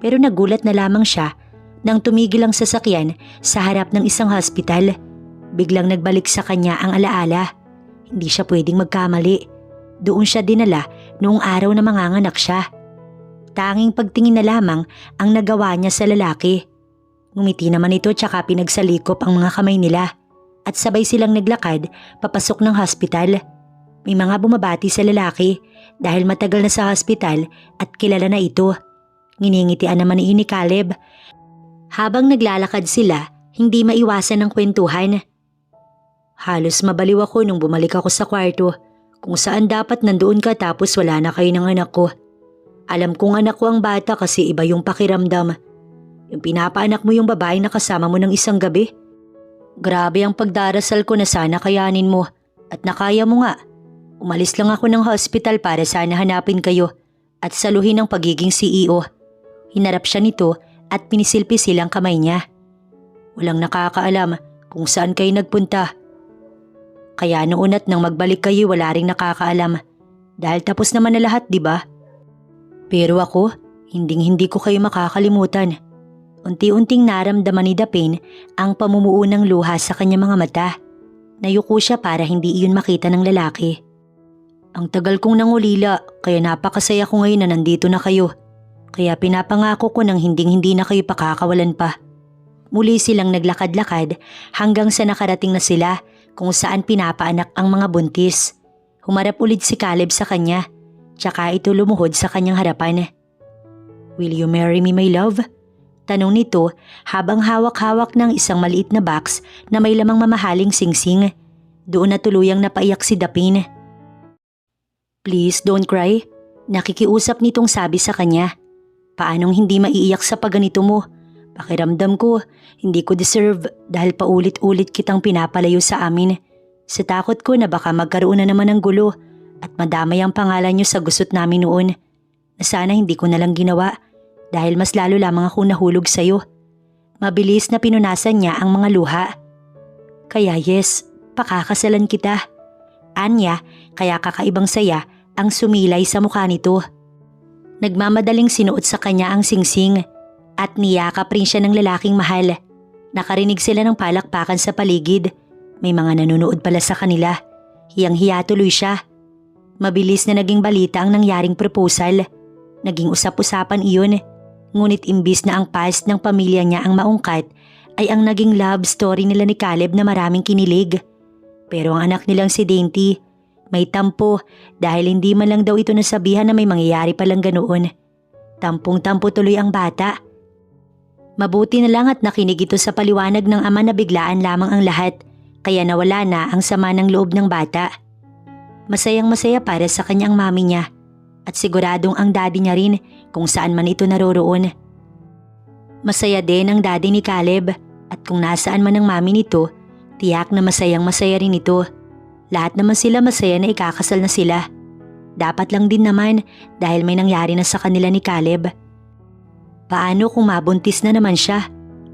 pero nagulat na lamang siya nang tumigil ang sasakyan sa harap ng isang hospital. Biglang nagbalik sa kanya ang alaala. Hindi siya pwedeng magkamali. Doon siya dinala noong araw na manganganak siya. Tanging pagtingin na lamang ang nagawa niya sa lalaki. Ngumiti naman ito tsaka pinagsalikop ang mga kamay nila at sabay silang naglakad papasok ng hospital. May mga bumabati sa lalaki dahil matagal na sa hospital at kilala na ito. Nginingitian naman ni Caleb. Habang naglalakad sila, hindi maiwasan ang kwentuhan. Halos mabaliw ako nung bumalik ako sa kwarto kung saan dapat nandoon ka tapos wala na kayo ng anak ko. Alam kong anak ko ang bata kasi iba yung pakiramdam. Yung pinapaanak mo yung babae na kasama mo ng isang gabi. Grabe ang pagdarasal ko na sana kayanin mo at nakaya mo nga. Umalis lang ako ng hospital para sana hanapin kayo at saluhin ang pagiging CEO. Hinarap siya nito at pinisilpi silang kamay niya. Walang nakakaalam kung saan kayo nagpunta. Kaya noon at nang magbalik kayo wala ring nakakaalam. Dahil tapos naman na lahat, di ba? Pero ako, hindi ko kayo makakalimutan. Unti-unting naramdaman ni Dapin ang pamumuo ng luha sa kanyang mga mata. Nayuko siya para hindi iyon makita ng lalaki. Ang tagal kong nangulila kaya napakasaya ko ngayon na nandito na kayo. Kaya pinapangako ko nang hindi na kayo pakakawalan pa. Muli silang naglakad-lakad hanggang sa nakarating na sila kung saan pinapaanak ang mga buntis. Humarap ulit si Caleb sa kanya, tsaka ito lumuhod sa kanyang harapan. Will you marry me, my love? Tanong nito habang hawak-hawak ng isang maliit na box na may lamang mamahaling singsing. Doon na tuluyang napaiyak si Dapin. Please don't cry. Nakikiusap nitong sabi sa kanya. Paanong hindi maiiyak sa pagganito mo? Pakiramdam ko, hindi ko deserve dahil paulit-ulit kitang pinapalayo sa amin. Sa takot ko na baka magkaroon na naman ng gulo at madamay ang pangalan niyo sa gusot namin noon. Na sana hindi ko nalang ginawa dahil mas lalo lamang ako nahulog sa'yo. Mabilis na pinunasan niya ang mga luha. Kaya yes, pakakasalan kita. Anya, kaya kakaibang saya ang sumilay sa mukha nito. Nagmamadaling sinuot sa kanya ang singsing at niyakap rin siya ng lalaking mahal. Nakarinig sila ng palakpakan sa paligid. May mga nanonood pala sa kanila. Hiyang-hiya tuloy siya. Mabilis na naging balita ang nangyaring proposal. Naging usap-usapan iyon. Ngunit imbis na ang past ng pamilya niya ang maungkat, ay ang naging love story nila ni Caleb na maraming kinilig. Pero ang anak nilang si Dainty, may tampo dahil hindi man lang daw ito nasabihan na may mangyayari palang ganoon. Tampong-tampo tuloy ang bata. Mabuti na lang at nakinig ito sa paliwanag ng ama na biglaan lamang ang lahat, kaya nawala na ang sama ng loob ng bata. Masayang-masaya para sa kanyang mami niya at siguradong ang daddy niya rin kung saan man ito naroroon. Masaya din ang daddy ni Caleb at kung nasaan man ang mami nito, tiyak na masayang-masaya rin ito. Lahat naman sila masaya na ikakasal na sila. Dapat lang din naman dahil may nangyari na sa kanila ni Caleb. Paano kung mabuntis na naman siya?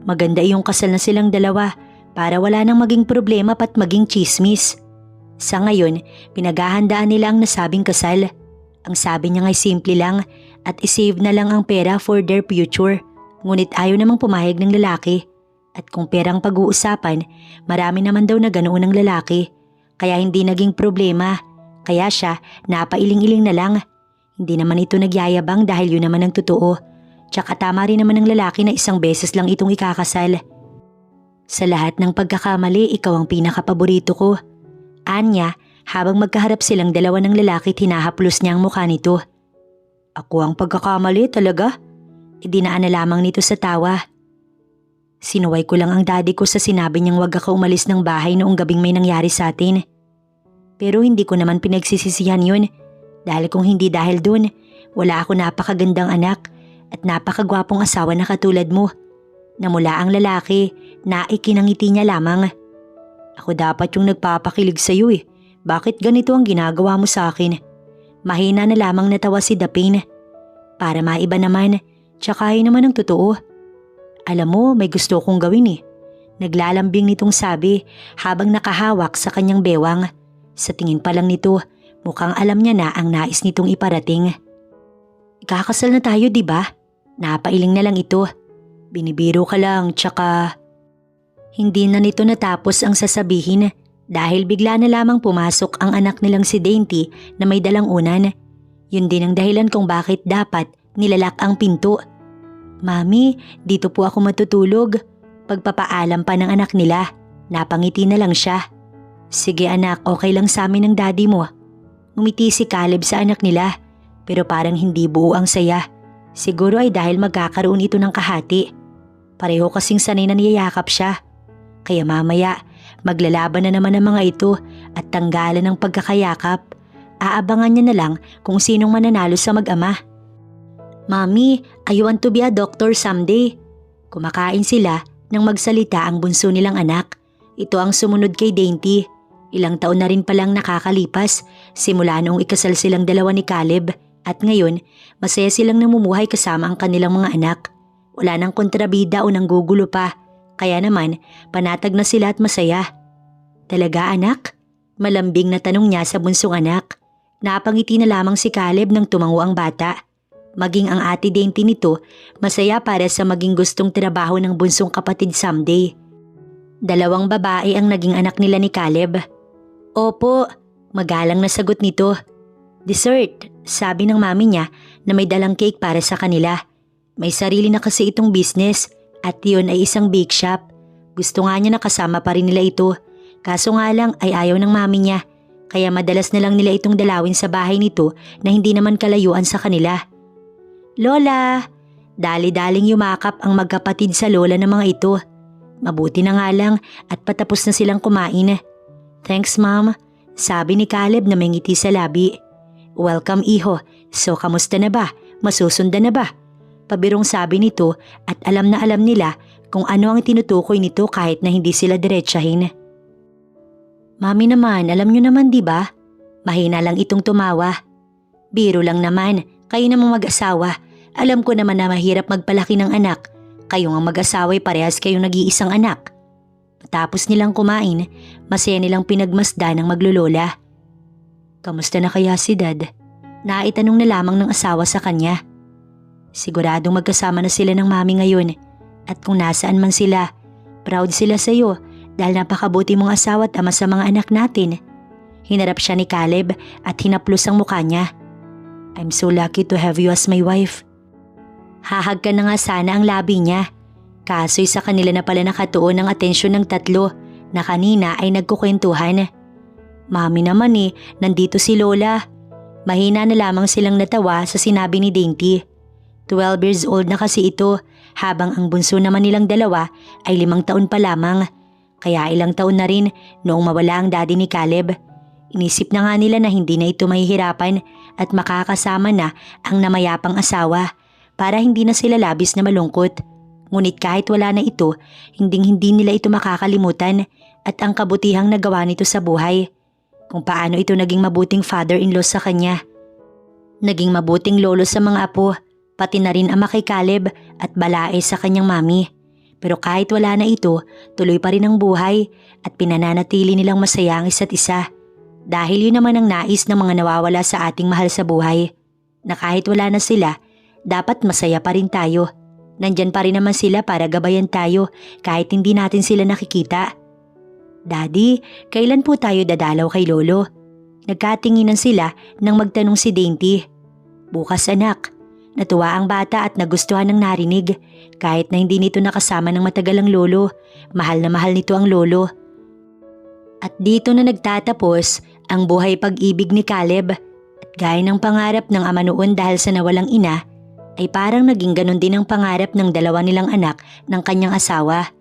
Maganda iyong kasal na silang dalawa para wala nang maging problema pat maging chismis. Sa ngayon, pinaghahandaan nila ang nasabing kasal. Ang sabi niya nga'y simple lang at isave na lang ang pera for their future. Ngunit ayaw namang pumayag ng lalaki. At kung perang pag-uusapan, marami naman daw na ganoon ng lalaki. Kaya hindi naging problema. Kaya siya, napailing-iling na lang. Hindi naman ito nagyayabang dahil yun naman ang totoo. Tsaka tama rin naman ng lalaki na isang beses lang itong ikakasal. Sa lahat ng pagkakamali, ikaw ang pinakapaborito ko. Anya, habang magkaharap silang dalawa ng lalaki, tinahaplos niya ang mukha nito. Ako ang pagkakamali talaga? Idinaan na lamang nito sa tawa. Sinuway ko lang ang daddy ko sa sinabi niyang wag ako umalis ng bahay noong gabing may nangyari sa atin. Pero hindi ko naman pinagsisisihan yun. Dahil kung hindi dahil dun, wala ako napakagandang anak at napakagwapong asawa na katulad mo. Namula ang lalaki na ikinangiti niya lamang. Ako dapat yung nagpapakilig sa'yo eh. Bakit ganito ang ginagawa mo sa akin? Mahina na lamang natawa si Dapin. Para maiba naman, tsaka yun naman ang totoo. Alam mo, may gusto kong gawin eh. Naglalambing nitong sabi habang nakahawak sa kanyang bewang. Sa tingin pa lang nito, mukhang alam niya na ang nais nitong iparating. Ikakasal na tayo, di ba? Napailing na lang ito. Binibiro ka lang, tsaka... Hindi na nito natapos ang sasabihin dahil bigla na lamang pumasok ang anak nilang si Dainty na may dalang unan. Yun din ang dahilan kung bakit dapat nilalak ang pinto. Mami, dito po ako matutulog. Pagpapaalam pa ng anak nila, napangiti na lang siya. Sige anak, okay lang sa amin ng daddy mo. Ngumiti si Caleb sa anak nila, pero parang hindi buo ang saya. Siguro ay dahil magkakaroon ito ng kahati. Pareho kasing sanay na niyayakap siya. Kaya mamaya, maglalaban na naman ang mga ito at tanggalan ng pagkakayakap. Aabangan niya na lang kung sinong mananalo sa mag-ama. Mami, I want to be a doctor someday. Kumakain sila nang magsalita ang bunso nilang anak. Ito ang sumunod kay Dainty. Ilang taon na rin palang nakakalipas simula noong ikasal silang dalawa ni Caleb at ngayon masaya silang namumuhay kasama ang kanilang mga anak. Wala nang kontrabida o nanggugulo pa, kaya naman panatag na sila at masaya. Talaga anak? Malambing na tanong niya sa bunsong anak. Napangiti na lamang si Caleb nang tumango ang bata. Maging ang ate Dainty nito masaya para sa maging gustong trabaho ng bunsong kapatid someday. 2 babae ang naging anak nila ni Caleb. Opo, magalang na sagot nito. Dessert, sabi ng mami niya na may dalang cake para sa kanila. May sarili na kasi itong business at yun ay isang bake shop. Gusto nga niya na kasama pa rin nila ito. Kaso nga lang ay ayaw ng mami niya. Kaya madalas na lang nila itong dalawin sa bahay nito na hindi naman kalayuan sa kanila. Lola! Dali-daling yumakap ang magkapatid sa lola ng mga ito. Mabuti na nga lang at patapos na silang kumain. Thanks ma'am, sabi ni Caleb na may ngiti sa labi. Welcome iho, so kamusta na ba? Masusundan na ba? Pabirong sabi nito at alam na alam nila kung ano ang tinutukoy nito kahit na hindi sila diretsahin. Mami naman, alam nyo naman di ba? Mahina lang itong tumawa. Biro lang naman, kayo namang mag-asawa. Alam ko naman na mahirap magpalaki ng anak. Kayo nga mag-asawa ay parehas kayong nag-iisang anak. Tapos nilang kumain, masaya nilang pinagmasdan ng maglolola. Kamusta na kaya si Dad? Naitanong na lamang ng asawa sa kanya. Siguradong magkasama na sila ng mami ngayon. At kung nasaan man sila, proud sila sa iyo dahil napakabuti mong asawa at ama sa mga anak natin. Hinarap siya ni Caleb at hinaplos ang mukha niya. I'm so lucky to have you as my wife. Hahag ka na nga sana ang labi niya. Kaso'y sa kanila na pala nakatuon ang atensyon ng tatlo na kanina ay nagkukwentuhan. Mami naman nandito si Lola. Mahina na lamang silang natawa sa sinabi ni Dainty. 12 years old na kasi ito habang ang bunso naman nilang dalawa ay 5 taon pa lamang. Kaya ilang taon na rin noong mawala ang daddy ni Caleb. Inisip na nga nila na hindi na ito mahihirapan at makakasama na ang namayapang asawa para hindi na sila labis na malungkot. Ngunit kahit wala na ito, hindi nila ito makakalimutan at ang kabutihang nagawa nito sa buhay. Kung paano ito naging mabuting father-in-law sa kanya. Naging mabuting lolo sa mga apo, pati na rin ama kay Caleb at balae sa kanyang mami. Pero kahit wala na ito, tuloy pa rin ang buhay at pinananatili nilang masaya ang isa't isa. Dahil yun naman ang nais ng mga nawawala sa ating mahal sa buhay. Na kahit wala na sila, dapat masaya pa rin tayo. Nandyan pa rin naman sila para gabayan tayo kahit hindi natin sila nakikita. Daddy, kailan po tayo dadalaw kay Lolo? Nagkatinginan sila nang magtanong si Dainty. Bukas anak. Natuwa ang bata at nagustuhan ng narinig. Kahit na hindi nito nakasama ng matagal ang lolo, mahal na mahal nito ang lolo. At dito na nagtatapos ang buhay pag-ibig ni Caleb. At gaya ng pangarap ng ama noon dahil sa nawalang ina, ay parang naging ganun din ang pangarap ng dalawa nilang anak ng kanyang asawa.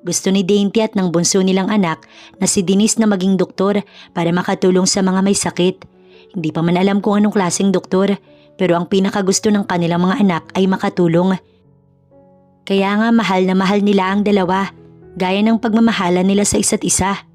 Gusto ni Dainty at ng bunso nilang anak na si Denise na maging doktor para makatulong sa mga may sakit. Hindi pa man alam kung anong klaseng doktor, pero ang pinakagusto ng kanilang mga anak ay makatulong. Kaya nga mahal na mahal nila ang dalawa, gaya ng pagmamahalan nila sa isa't isa.